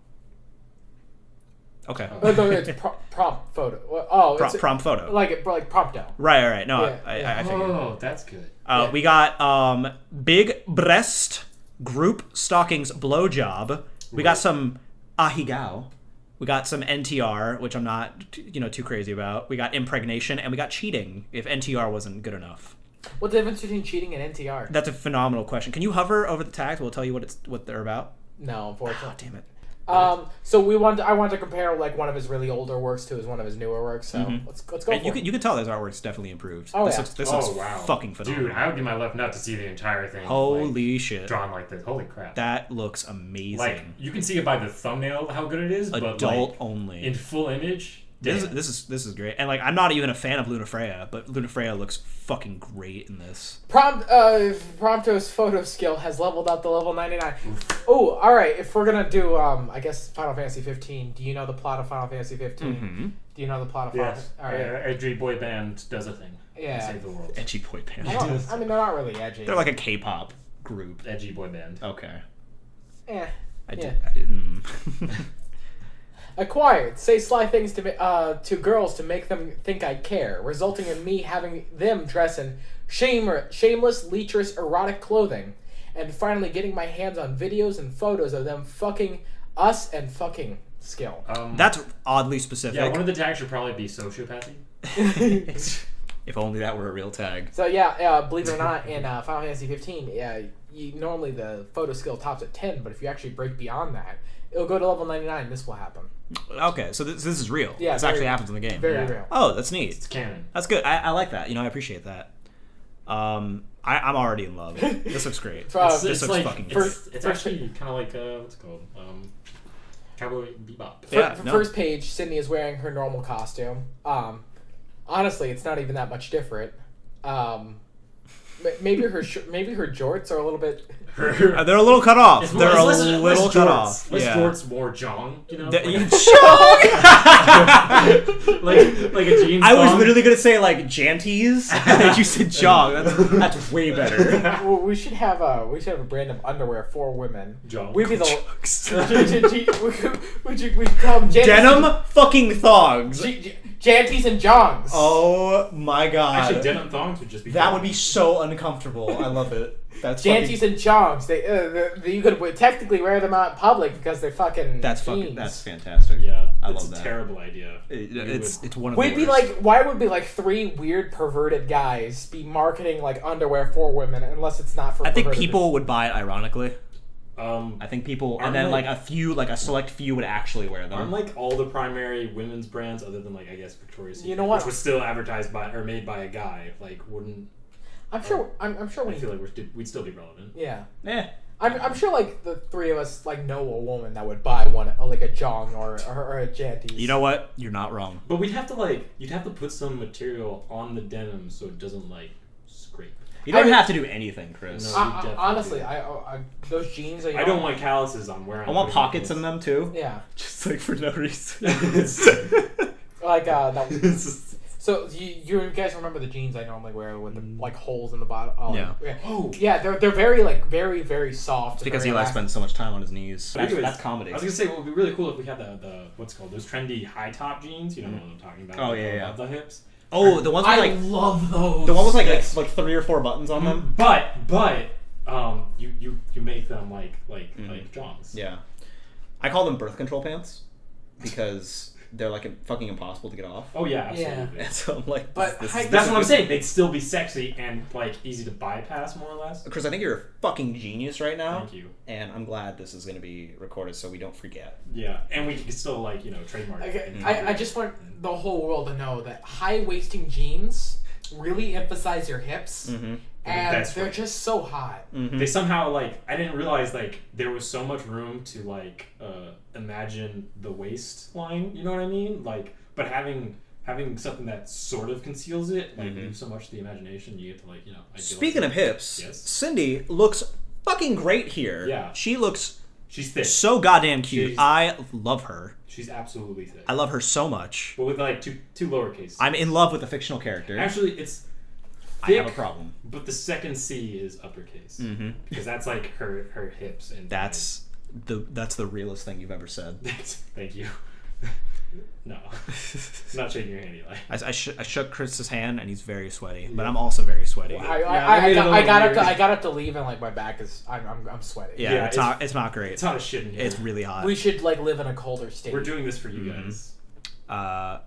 Okay. No, it's prompt photo. Oh, it's prom photo. Like prompto. Right. No, Yeah, I figured. Oh, that's good. We got big breast group stockings blowjob. We got some ahigao. We got some NTR, which I'm not, too crazy about. We got impregnation, and we got cheating. If NTR wasn't good enough. What's the difference between cheating and NTR? That's a phenomenal question. Can you hover over the tags? We'll tell you what they're about. No, unfortunately. Oh, damn it. So I want to compare like one of his really older works to one of his newer works. So let's go. And you can tell his artwork's definitely improved. Oh, this looks fucking phenomenal. Dude, I would give my left nut to see the entire thing. Holy shit! Drawn like this. Holy crap! That looks amazing. Like you can see it by the thumbnail how good it is. Adult but, like, only in full image. This is great, and like I'm not even a fan of Luna Freya, but Luna Freya looks fucking great in this. Prompto's photo skill has leveled up to level 99. Oh, all right. If we're gonna do, I guess Final Fantasy 15. Do you know the plot of Final Fantasy 15? Mm-hmm. Do you know the plot of Yes. Final? All right. Edgy boy band does a thing. Yeah. To save the world. Edgy boy band. I mean, they're not really edgy. They're like a K-pop group. Edgy boy band. Okay. I did. Acquired. Say sly things to girls to make them think I care, resulting in me having them dress in shameless, lecherous, erotic clothing, and finally getting my hands on videos and photos of them fucking us and fucking skill. That's oddly specific. Yeah, one of the tags should probably be sociopathy. If only that were a real tag. So believe it or not, in Final Fantasy 15, normally the photo skill tops at 10, but if you actually break beyond that, it'll go to level 99. This will happen. Okay, so this is real. Yeah, this actually happens in the game. Very real. Oh, that's neat. It's canon. That's good. I like that. I appreciate that. I'm already in love. This looks great. This looks like, fucking great. It's actually kind of like what's it called? Cowboy Bebop. First page, Sydney is wearing her normal costume. Honestly, it's not even that much different. maybe her jorts are a little bit. They're a little cut off. It's They're a less little cut off. Less Yeah. jorts, more jong. You know, Like a jeans. I was thong. literally gonna say like janties, and you said jog. That's way better. Well, we should have a brand of underwear for women. Jong. We'd be the we call them janties Denim fucking thongs. janties and jongs. Oh my god. Actually, denim thongs would just be. That fun. would be so uncomfortable. I love it. That's Janties and jongs. You could technically wear them out in public because they're fucking. That's jeans. That's fantastic. Yeah, I it's love a that. terrible idea. It's one of We'd the be worst. like, why would be like three weird perverted guys be marketing like underwear for women unless it's not for? I think perverted people would buy it ironically. I I think people, and Aren't then like- a select few would actually wear them. Aren't like all the primary women's brands, other than like I guess Victoria's Secret, You know what? which was still advertised by or made by a guy, like wouldn't. I'm sure. I'm sure I we. feel like we'd still be relevant. Yeah. Eh. I'm sure like the three of us like know a woman that would buy one like a jong or a janties. You know what? You're not wrong. But you'd have to put some material on the denim so it doesn't like scrape. You don't I mean- have to do anything, Chris. No. you definitely Honestly, do. I those jeans. Are I don't want calluses on where I want pockets in them too. Yeah. Just like for no reason. Like that. So you guys remember the jeans I normally wear with the like holes in the bottom? Oh, Yeah. Oh yeah, they're very like very soft. It's because very Eli elastic. spends so much time on his knees. Anyways, That's comedy. I was gonna say, what would be really cool if we had the what's it called, those trendy high top jeans. You know what I'm talking about? Oh, yeah, yeah. Above the hips. Oh, the ones with like love those. the one with like Yes. like 3 or 4 buttons on them. But you make them like jongs. Yeah, I call them birth control pants because they're like fucking impossible to get off. Oh yeah, absolutely. And so I'm like, But this high- is That's what I'm saying. They'd still be sexy and like easy to bypass, more or less. Chris, I think you're a fucking genius right now. Thank you. And I'm glad this is going to be recorded so we don't forget. Yeah, and we can still like trademark. it. I just want the whole world to know that high waisting jeans really emphasize your hips, Mm-hmm. and That's they're right. just so hot. They somehow like I didn't realize like there was so much room to like imagine the waistline. You know what I mean? Like, but having something that sort of conceals it, like leaves so much to the imagination. You get to like idealize Speaking it. of hips, Yes. Cindy looks fucking great here. Yeah. She looks she's thick. so goddamn cute. She's- I love her. She's absolutely thick. I love her so much. But with like two lowercase. I'm in love with the fictional character. Actually, it's I thick, have a problem. but the second C is uppercase Mm-hmm. because that's like her hips and That's the realest thing you've ever said. Thank you. No, I'm not shaking your hand, Eli. I shook Chris's hand and he's very sweaty, but I'm also very swety. I got up to leave and like my back is I'm sweating. Yeah, Yeah, it's not great. It's hot as shit in here. It's really hot. We should like live in a colder state. We're doing this for you guys.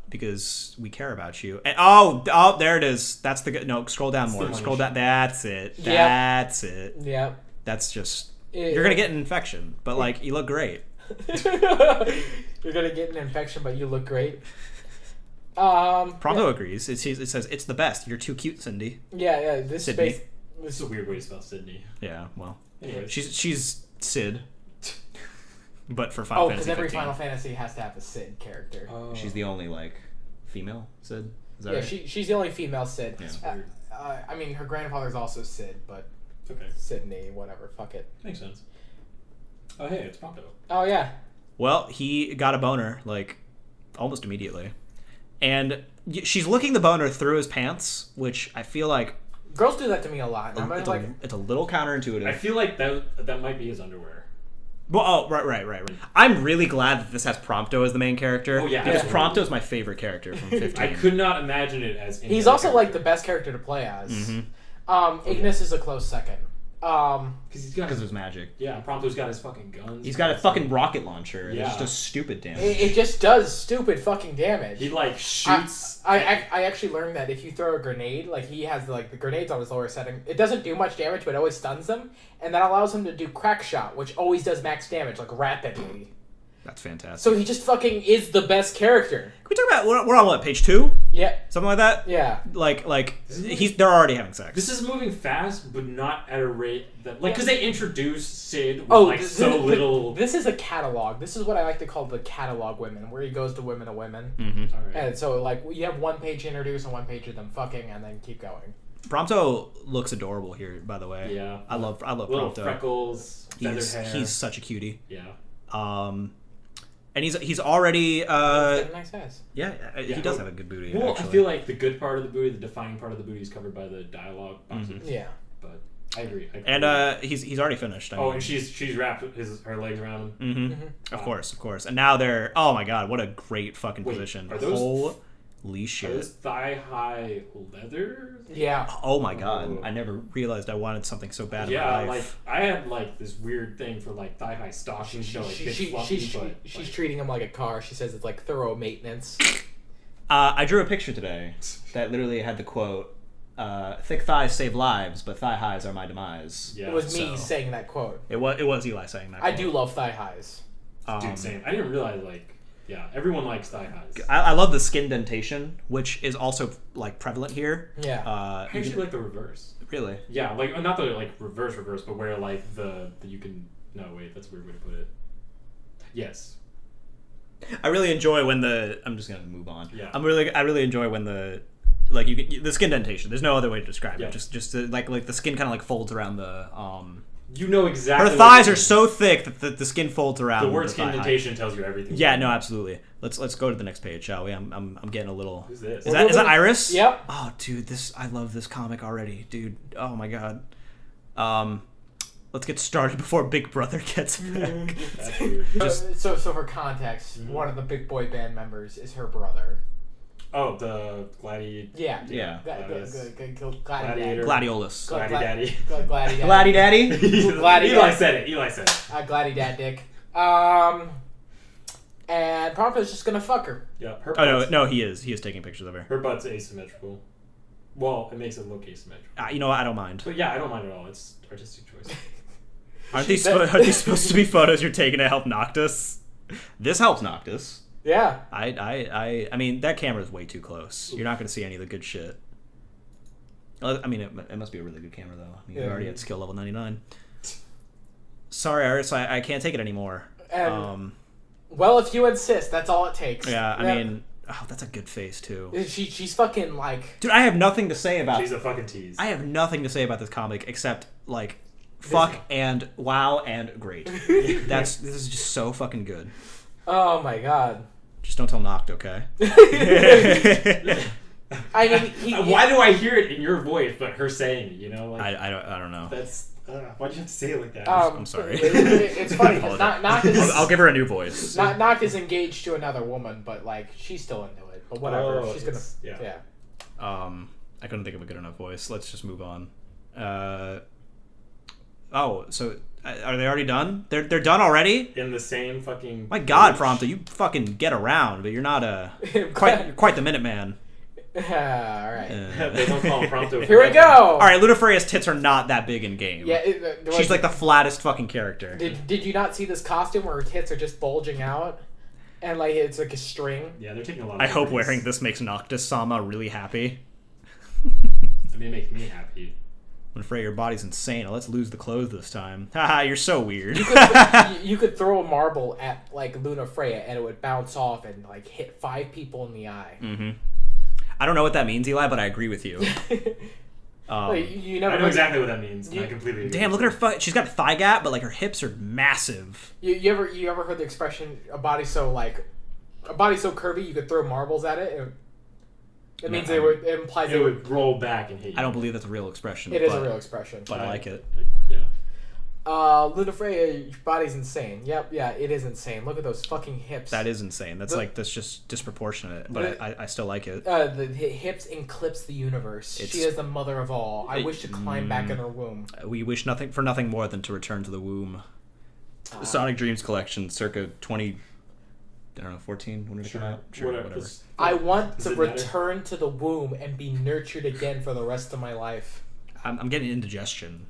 Because we care about you. And oh, there it is. That's the good. No, scroll down That's more. the Scroll one. down. That's it. Yep. That's it. Yeah. That's just. Yeah. You're gonna get an infection, but like you look great. You're gonna get an infection, but you look great. Prompto agrees. It says it's the best. You're too cute, Cindy. Yeah. This Sydney. space. This is a weird way to spell Sydney. Yeah. Well, Anyways. she's Sid, but for Oh, Final because Fantasy every 15. Final Fantasy has to have a Sid character. Oh. She's the only like female Sid. Is that Yeah, right? she's the only female Sid. Yeah. Weird. I mean, her grandfather's also Sid, but Okay, Sydney, whatever. Fuck it. makes sense. Oh hey, it's Prompto. Oh yeah. Well, he got a boner like almost immediately, and she's looking the boner through his pants, which I feel like Girls do that to me a lot. And I'm it's, like, it's a little counterintuitive. I feel like that might be his underwear. Well, oh, right. I'm really glad that this has Prompto as the main character. Oh, yeah, because absolutely. Prompto is my favorite character from 15. I could not imagine it as. any he's other also like the character. best character to play as. Mm-hmm. Ignis is a close second. Because he's got Because his, there's magic. yeah, Prompto's got his fucking guns. He's got a fucking rocket launcher. Yeah. Yeah. It just does stupid damage. It just does stupid fucking damage. He like shoots. I actually learned that if you throw a grenade, like he has the grenades on his lower setting, it doesn't do much damage, but it always stuns them, and that allows him to do crack shot, which always does max damage, like rapidly. That's fantastic. So he just fucking is the best character. Can we talk about we're on what, page 2? Yeah, Something like that? yeah. Like they're already having sex. This is moving fast, but not at a rate that because they introduced Sid with Oh, like little. This is a catalog. This is what I like to call the catalog women, where he goes to women. Mm-hmm. All right. And so like you have one page introduce and one page of them fucking, and then keep going. Prompto looks adorable here, by the way. Yeah. I love Little Prompto. freckles, feathered hair. He's such a cutie. Yeah. And he's already He's got a nice ass. yeah, he does have a good booty. Well, actually. I feel like the good part of the booty, the defining part of the booty, is covered by the dialogue boxes. Yeah. But I agree. And he's already finished. I mean. and she's wrapped her legs around him. Of course. And now they're, oh my god, what a great fucking Wait, position. are those- Holy Are shit. those thigh-high leather? Yeah. Oh my god, I never realized I wanted something so bad in my Yeah, life. like I had like this weird thing for like thigh-high stockings. She's treating him like a car. She says it's like thorough maintenance. I drew a picture today that literally had the quote, thick thighs save lives, but thigh highs are my demise. Yeah. It was me So- saying that quote. It was Eli saying that I quote. do love thigh highs. Dude, same. I didn't realize everyone likes thigh highs. I love the skin dentation, which is also like prevalent here. Yeah. I actually like the reverse. Really? Yeah, like not the like reverse, but where like the you can. No, wait, that's a weird way to put it. Yes. I really enjoy when I'm just gonna move on. Yeah. I really enjoy when the the skin dentation. There's no other way to describe Yeah. it. Just like the skin kind of like folds around the You know exactly. Her thighs are so thick that the skin folds around. The word thigh height. skin tells you everything. Yeah, no, absolutely. Let's go to the next page, shall we? I'm getting a little. Who's this? Is that Iris? Yep. Oh, dude, I love this comic already, dude. Oh my god. Let's get started before Big Brother gets back. That's weird. So for context, one of the big boy band members is her brother. Oh, the Yeah. Gladiator. Gladiolus. Gladdy Daddy. Gladdy Daddy. Gladdy Eli Dad. said it. Gladdy Dad Dick. And Prompto's just gonna fuck her. Yeah. Her Oh butt's, no, he is taking pictures of her. Her butt's asymmetrical. Well, it makes it look asymmetrical. You know what? I don't mind. But yeah, I don't mind at all. It's artistic choice. Aren't these supposed to be photos you're taking to help Noctis? This helps Noctis. Yeah. I mean, that camera's way too close. You're not going to see any of the good shit. I mean, it must be a really good camera, though. I mean, you're already at skill level 99. Sorry, Iris, I can't take it anymore. Well, if you insist, that's all it takes. Yeah, I mean, that's a good face, too. She's fucking like... Dude, I have nothing to say about... She's a fucking tease. I have nothing to say about this comic except, like, fuck and wow and great. This is just so fucking good. Oh my god. Just don't tell Noct, okay? I mean, why do I hear it in your voice, but her saying it? You know, like I don't know. that's why do you have to say it like that? I'm sorry. It's funny because I'll give her a new voice. Noct is engaged to another woman, but like she's still into it. But whatever, Oh, she's gonna yeah. I couldn't think of a good enough voice. Let's just move on. So are they already done? They're done already? In the same fucking. My God, Prompto, you fucking get around, but you're not you're quite the Minuteman. All right. They don't call him Prompto. Here we go. All right, Ludifreya's tits are not that big in game. Yeah, she's like the flattest fucking character. Did you not see this costume where her tits are just bulging out, and like it's like a string? Yeah, they're taking a lot. I of hope liberties. wearing this makes Noctis-sama really happy. I mean, it makes me happy. Ludifreya, your body's insane. Let's lose the clothes this time. Haha, you're so weird. You could throw a marble at like Lunafreya and it would bounce off and like hit 5 people in the eye. Mm-hmm. I don't know what that means, Eli, but I agree with you. You never I know exactly what that means. I completely agree. Damn, look at her. She's got a thigh gap, but like her hips are massive. You ever heard the expression a body so curvy you could throw marbles at it? It means it implies it would roll back and hit you. I don't believe that's a real expression. It is a real expression. But I like it. Yeah. Lunafreya, your body's insane. Yep, yeah, it is insane. Look at those fucking hips. That is insane. That's just disproportionate. But I still like it. The hips eclipse the universe. She is the mother of all. I wish to climb back in her womb. We wish nothing more than to return to the womb. The Sonic Dreams collection, circa 20. I don't know, 14. When did it come out? Sure, whatever. I want to return to the womb and be nurtured again for the rest of my life. I'm getting indigestion.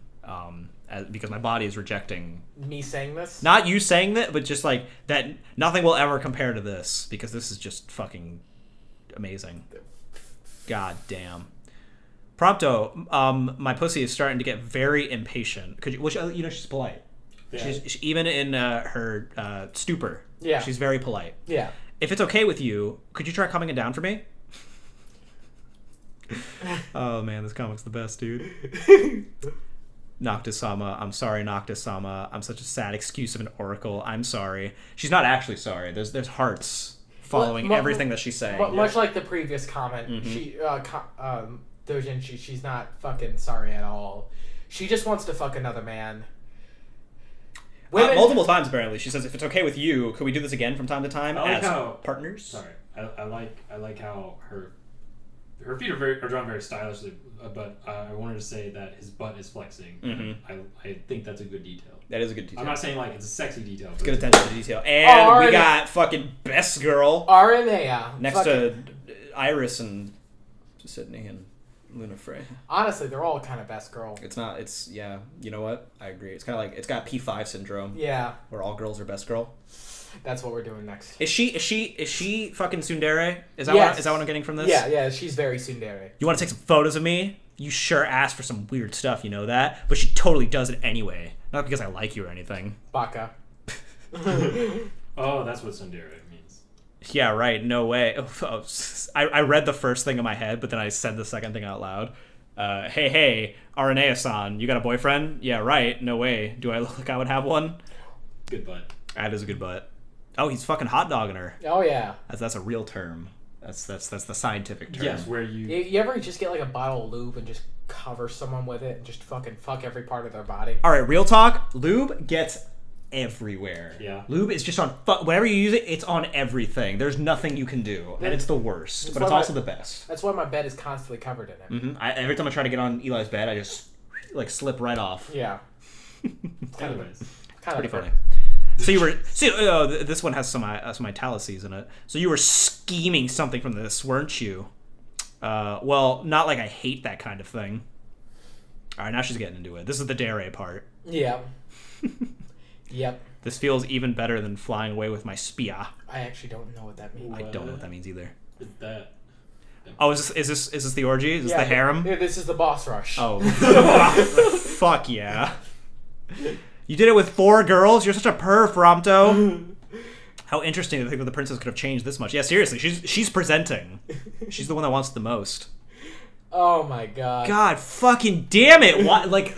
Because my body is rejecting me saying this. Not you saying that, but just like that. Nothing will ever compare to this because this is just fucking amazing. God damn. Prompto, my pussy is starting to get very impatient. She's polite. Yeah. She's even in her stupor. Yeah, she's very polite. Yeah. If it's okay with you, could you try coming it down for me? Oh man, this comic's the best, dude. Noctis-sama, I'm sorry, Noctis-sama. I'm such a sad excuse of an oracle. I'm sorry. She's not actually sorry. There's hearts following everything that she's saying. But much like the previous comment, Dojinshi, she's not fucking sorry at all. She just wants to fuck another man. Multiple times apparently. She says, "If it's okay with you, could we do this again from time to time as partners?" Sorry, I like how her feet are drawn very stylishly, but I wanted to say that his butt is flexing. Mm-hmm. I think that's a good detail. That is a good detail. I'm not saying like it's a sexy detail. It's good attention to detail. And we got fucking best girl Aranea next to Iris and Sydney and Luna Frey. Honestly, they're all kind of best girl. It's yeah. You know what? I agree. It's kind of like it's got P5 syndrome. Yeah. Where all girls are best girl. That's what we're doing next. Is she fucking tsundere? Is that what I'm getting from this? Yeah, she's very tsundere. You want to take some photos of me? You sure asked for some weird stuff, you know that? But she totally does it anyway. Not because I like you or anything. Baka. Oh, that's what tsundere means. Yeah, right. No way. I read the first thing in my head, but then I said the second thing out loud. Hey, Aranea-san, you got a boyfriend? Yeah, right. No way. Do I look like I would have one? Good butt. That is a good butt. Oh, he's fucking hot dogging her. Oh yeah. That's a real term. That's the scientific term. Yes, where you ever just get like a bottle of lube and just cover someone with it and just fucking fuck every part of their body? All right, real talk. Lube gets everywhere. Yeah. Lube is just on whenever you use it, it's on everything. There's nothing you can do, and it's the worst, but it's also the best. That's why my bed is constantly covered in it. Mm-hmm. Every time I try to get on Eli's bed, I just like slip right off. Yeah. Anyways, pretty funny. So you were this one has some italices in it. So you were scheming something from this, weren't you? Well, not like I hate that kind of thing. All right, now she's getting into it. This is the dare part. Yeah. Yep. This feels even better than flying away with my spia. I actually don't know what that means. I don't know what that means either. Is that? Oh, is this the orgy? Is this the harem? Yeah, this is the boss rush. Oh, fuck yeah! You did it with 4 girls. You're such a perv, Ramto. How interesting to think that the princess could have changed this much. Yeah, seriously, she's presenting. She's the one that wants the most. Oh my god. God fucking damn it! Why, like,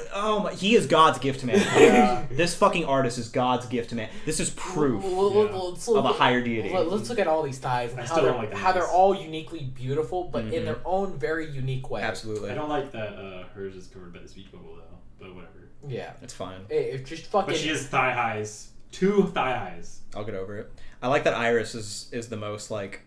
he is God's gift to man. Yeah. This fucking artist is God's gift to man. This is proof of a higher deity. Let's look at all these thighs and how they're all uniquely beautiful, but in their own very unique way. Absolutely. I don't like that hers is covered by the speech bubble though, but whatever. Yeah, it's fine. It's just fucking. But she has thigh highs. 2 thigh highs. I'll get over it. I like that Iris is the most like.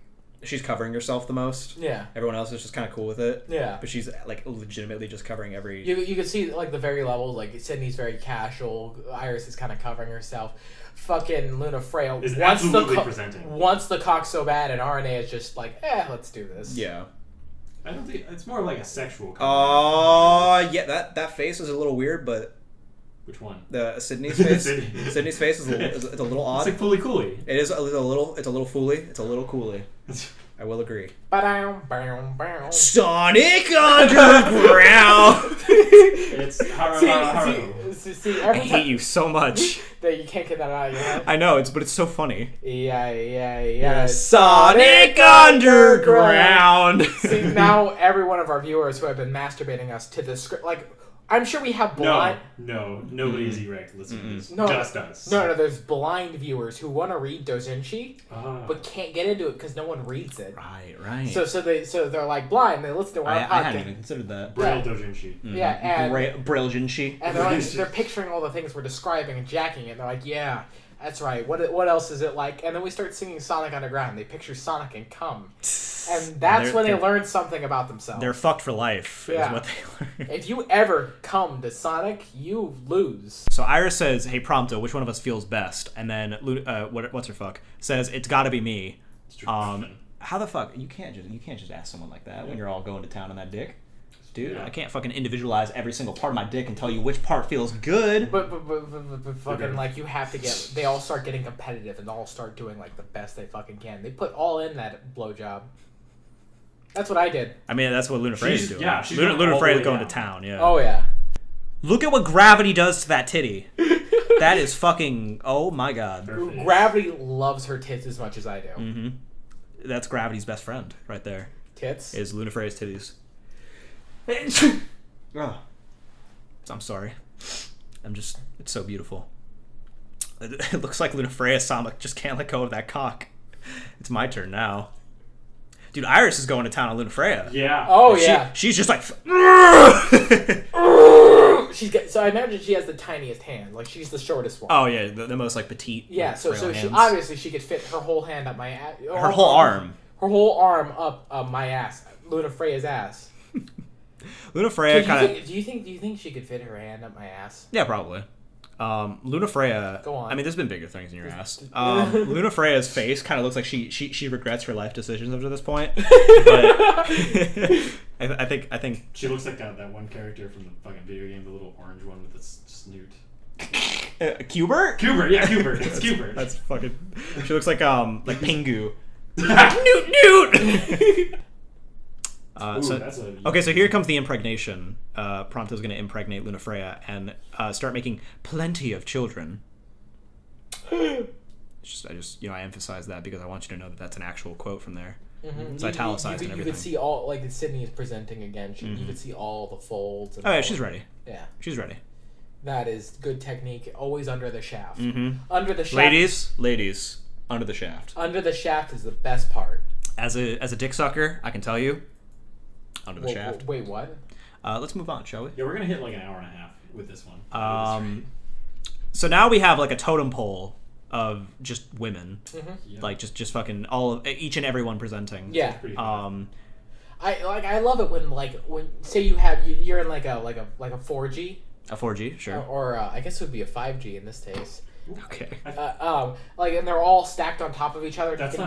She's covering herself the most. Yeah. Everyone else is just kind of cool with it. Yeah. But she's like legitimately just covering every. You can see like the very levels. Like Sydney's very casual. Iris is kind of covering herself. Fucking Luna Frey is absolutely presenting. Wants the cock so bad, and RNA is just like, let's do this. Yeah. I don't think it's more like a sexual. Yeah. That face is a little weird, but. Which one? The Sydney's face. Sydney's face is a little odd. It's like fully cooly. It is a little. It's a little fooly. It's a little cooly. I will agree. Sonic Underground. It's See, I hate you so much. That you can't get that out of your head. I know but it's so funny. Yeah. Sonic Underground. See, now every one of our viewers who have been masturbating us to this script, like. I'm sure we have blind... No, nobody is erect listening to this. No, just us. No, there's blind viewers who want to read Doujinshi, but can't get into it because no one reads it. Right. So they're like blind. They listen to our podcast. I hadn't even considered that. Braille Doujinshi. Yeah, and Braille-jinshi. And they're picturing all the things we're describing and jacking it. And they're like, yeah, that's right. What else is it like? And then we start singing Sonic Underground. They picture Sonic and cum. And that's when they learn something about themselves. They're fucked for life, is what they learn. If you ever come to Sonic, you lose. So Iris says, hey, Prompto, which one of us feels best? And then, what's her fuck, says, it's gotta be me. How the fuck? You can't just ask someone like that when you're all going to town on that dick. Dude, I can't fucking individualize every single part of my dick and tell you which part feels good. But fucking, like, you have to get... They all start getting competitive and all start doing, like, the best they fucking can. They put all in that blowjob. That's what I did. I mean, that's what Luna Frey is doing. Yeah, Luna Frey is going to town, yeah. Oh, yeah. Look at what gravity does to that titty. That is fucking... Oh, my God. Perfect. Gravity loves her tits as much as I do. Mm-hmm. That's Gravity's best friend right there. Tits? Is Luna Frey's titties. Oh. I'm sorry. It's so beautiful. It looks like Lunafreya Sama just can't let go of that cock. It's my turn now. Dude, Iris is going to town on Lunafreya. Yeah. Oh, Like, yeah. She's just like... So I imagine she has the tiniest hand. Like, she's the shortest one. Oh, yeah, the most, like, petite. Yeah, like, so frail she hands. obviously she could fit her whole hand up my ass. Her whole arm. Her whole arm up my ass. Luna Freya's ass. Lunafreya kind of... Do you think she could fit her hand up my ass? Yeah, probably. Lunafreya... Go on. I mean, there's been bigger things in your ass. Lunafreya's face kind of looks like she regrets her life decisions up to this point. But I think She looks like that one character from the fucking video game, the little orange one with the snoot. Cubert? Cubert, yeah, Cubert. It's Cubert. That's fucking... She looks like Pingu. Newt! Okay, so here comes the impregnation. Prompto's going to impregnate Lunafreya and start making plenty of children. I emphasize that because I want you to know that that's an actual quote from there. Mm-hmm. It's italicized and You everything. could see all, like, Sydney is presenting again. You could see all the folds. And Oh, yeah, she's ready. Yeah. She's ready. That is good technique. Always under the shaft. Mm-hmm. Under the shaft. Ladies, under the shaft. Under the shaft is the best part. As a dick sucker, I can tell you, under the shaft. Wait, what? Let's move on, shall we? Yeah, we're gonna hit like an hour and a half with this one. So now we have like a totem pole of just women, Yeah. like just fucking all of each and every one presenting. Yeah. Pretty cool. I love it when say you're in like a 4G. A 4G, sure. Or I guess it would be a 5G in this case. Okay. And they're all stacked on top of each other. That's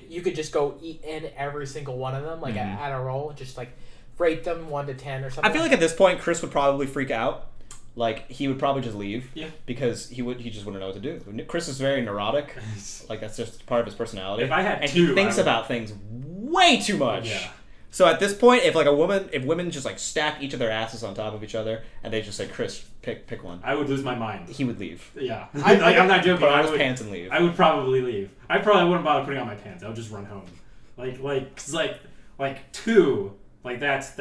You could just go eat in every single one of them, like at a roll, just like rate them 1 to 10 or something. I feel like at this point, Chris would probably freak out. Like he would probably just leave. Yeah. Because he just wouldn't know what to do. Chris is very neurotic. Like that's just part of his personality. If I had and two, he thinks about things way too much. Yeah. So at this point, if women just like stack each of their asses on top of each other, and they just say, "Chris, pick one," I would lose my mind. he would leave. Yeah. I'm not joking. Put on I his would, pants and leave. I would probably leave. I probably wouldn't bother putting on my pants. I would just run home. Like 2, like that's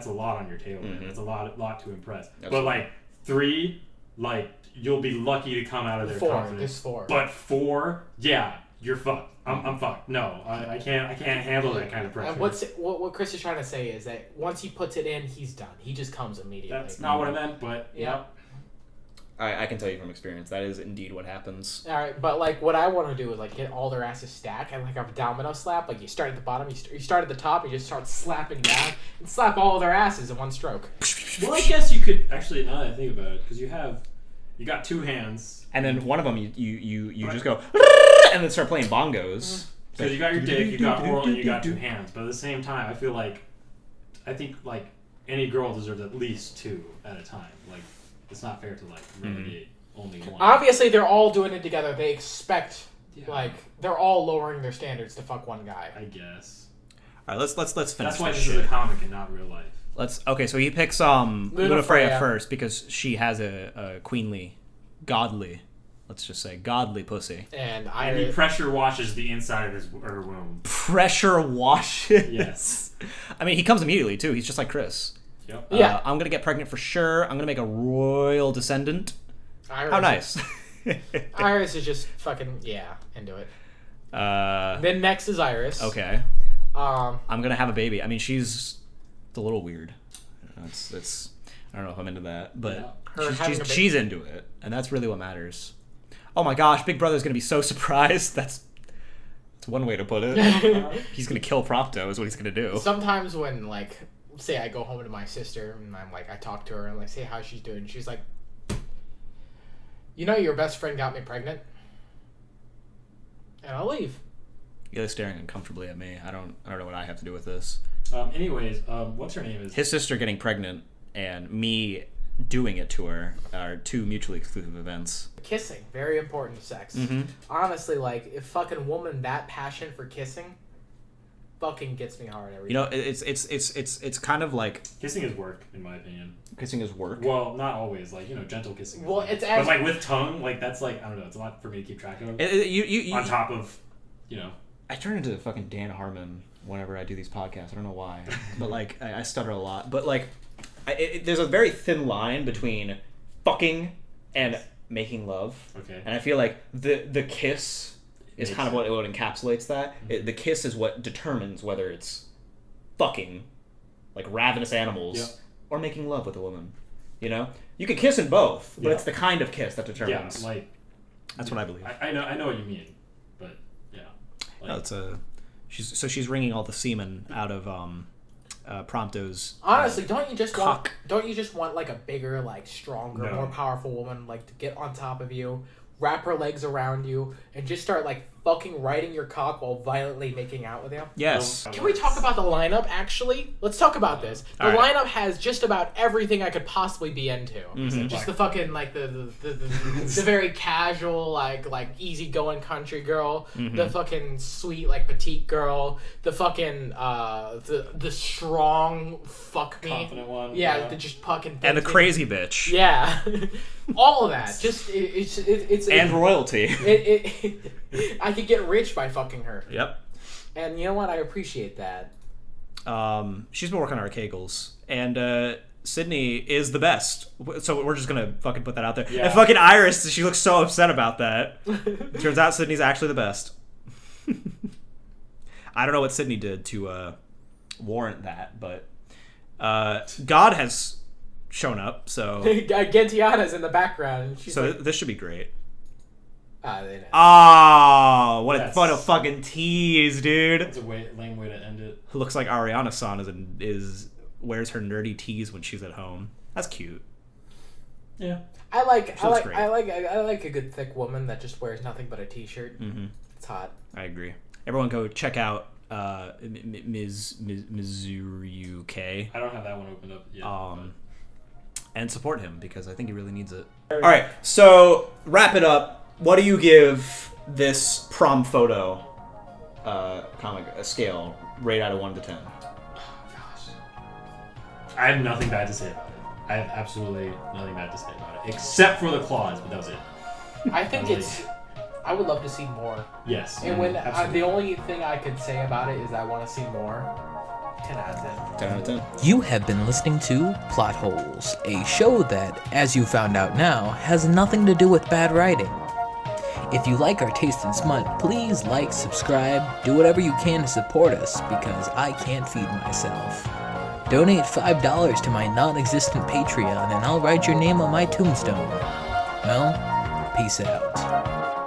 a lot on your table. Man. That's a lot to impress. Absolutely. But like 3, like you'll be lucky to come out of there 4. confident. There's 4. But 4, yeah, you're fucked. I'm fucked. No, I can't handle that kind of pressure. And what Chris is trying to say is that once he puts it in, he's done. He just comes immediately. That's not what I meant, but Yeah. I can tell you from experience that is indeed what happens. All right, but like what I want to do is like get all their asses stacked and like a domino slap. Like you start at the bottom, you start at the top, you just start slapping down and slap all of their asses in one stroke. Well, I guess you could actually. Now that I think about it, because you got 2 hands, And then one of them you just go and then start playing bongos. so you got your dick, you got oral, and you got 2 hands. But at the same time, I think any girl deserves at least 2 at a time. Like it's not fair to like relegate only one. Obviously, they're all doing it together. They expect Yeah. they're all lowering their standards to fuck one guy. I guess. All right, let's finish. That's why this this shit. is a comic and not real life. Okay, so he picks Lunafreya Freya. first because she has a queenly, godly, let's just say godly pussy. And And he pressure washes the inside of her womb. Pressure washes. Yes. I mean, he comes immediately too. He's just like Chris. Yep. Yeah. I'm gonna get pregnant for sure. I'm gonna make a royal descendant. Iris, How nice. Iris is just fucking into it. Uh, Then next is Iris. okay. Um, I'm gonna have a baby. I mean, she's a little weird. It's I don't know if I'm into that, but Her having a baby. she's into it, and that's really what matters. Oh my gosh, Big Brother's gonna be so surprised. That's one way to put it. He's gonna kill Prompto, is what he's gonna do. Sometimes when like say I go home to my sister and I'm like I talk to her and like say how she's doing, she's like, your best friend got me pregnant, and I'll leave. You're staring uncomfortably at me. I don't know what I have to do with this. Anyways, what's her name? His sister getting pregnant and me doing it to her are 2 mutually exclusive events. Kissing, very important to sex. Mm-hmm. Honestly, like if fucking woman that passion for kissing, fucking gets me hard every time. It's kind of like Kissing is work, in my opinion. kissing is work. Well, not always. Like gentle kissing. Well, is it's but actually- like with tongue, like that's like I don't know. It's a lot for me to keep track of. You on top of, I turn into fucking Dan Harmon whenever I do these podcasts. I don't know why, but like I stutter a lot. But like, there's a very thin line between fucking and making love. Okay. And I feel like the kiss is kind of what encapsulates that. The kiss is what determines whether it's fucking, like ravenous animals, or making love with a woman. You know, you can kiss in both, but it's the kind of kiss that determines. Yeah, like that's what I believe. I know what you mean, but yeah. Like, No, she's wringing all the semen out of Prompto's. Honestly, don't you just want like a bigger, like stronger, more powerful woman, like to get on top of you, wrap her legs around you, and just start like fucking riding your cock while violently making out with you? Yes. Can we talk about the lineup, actually? Let's talk about this. The lineup has just about everything I could possibly be into. Mm-hmm. Just the fucking, like, the very casual, like easygoing country girl. Mm-hmm. The fucking sweet, like, petite girl. The fucking, the strong fuck me. confident one. Yeah, the just fucking... And the crazy bitch. Yeah. All of that. Just, it's And royalty. I could get rich by fucking her. Yep. And you know what? I appreciate that. She's been working on her kegels, and Sydney is the best. So we're just gonna fucking put that out there. Yeah. And fucking Iris, she looks so upset about that. Turns out Sydney's actually the best. I don't know what Sydney did to warrant that, but God has shown up. So Gentiana's in the background. And she's like, this should be great. they know. Oh, what a That's- fun of fucking tease, dude. That's a lame way to end it. Looks like Ariana-san wears her nerdy tees when she's at home. That's cute. Yeah. I like great. a good thick woman that just wears nothing but a t-shirt. Mm-hmm. It's hot. I agree. Everyone go check out Ms. Mizuryuke. I don't have that one opened up yet. And support him because I think he really needs it. All right, so wrap it up. What do you give this prom photo comic a scale rate out of 1 to 10? I have nothing bad to say about it. I have absolutely nothing bad to say about it, except for the claws, but that was it. I think I would love to see more. Yes. And when absolutely. the only thing I could say about it is I want to see more. 10 out of 10. 10 out of 10. You have been listening to Plot Holes, a show that, as you found out now, has nothing to do with bad writing. If you like our taste in smut, please like, subscribe, do whatever you can to support us, because I can't feed myself. Donate $5 to my non-existent Patreon, and I'll write your name on my tombstone. Well, peace out.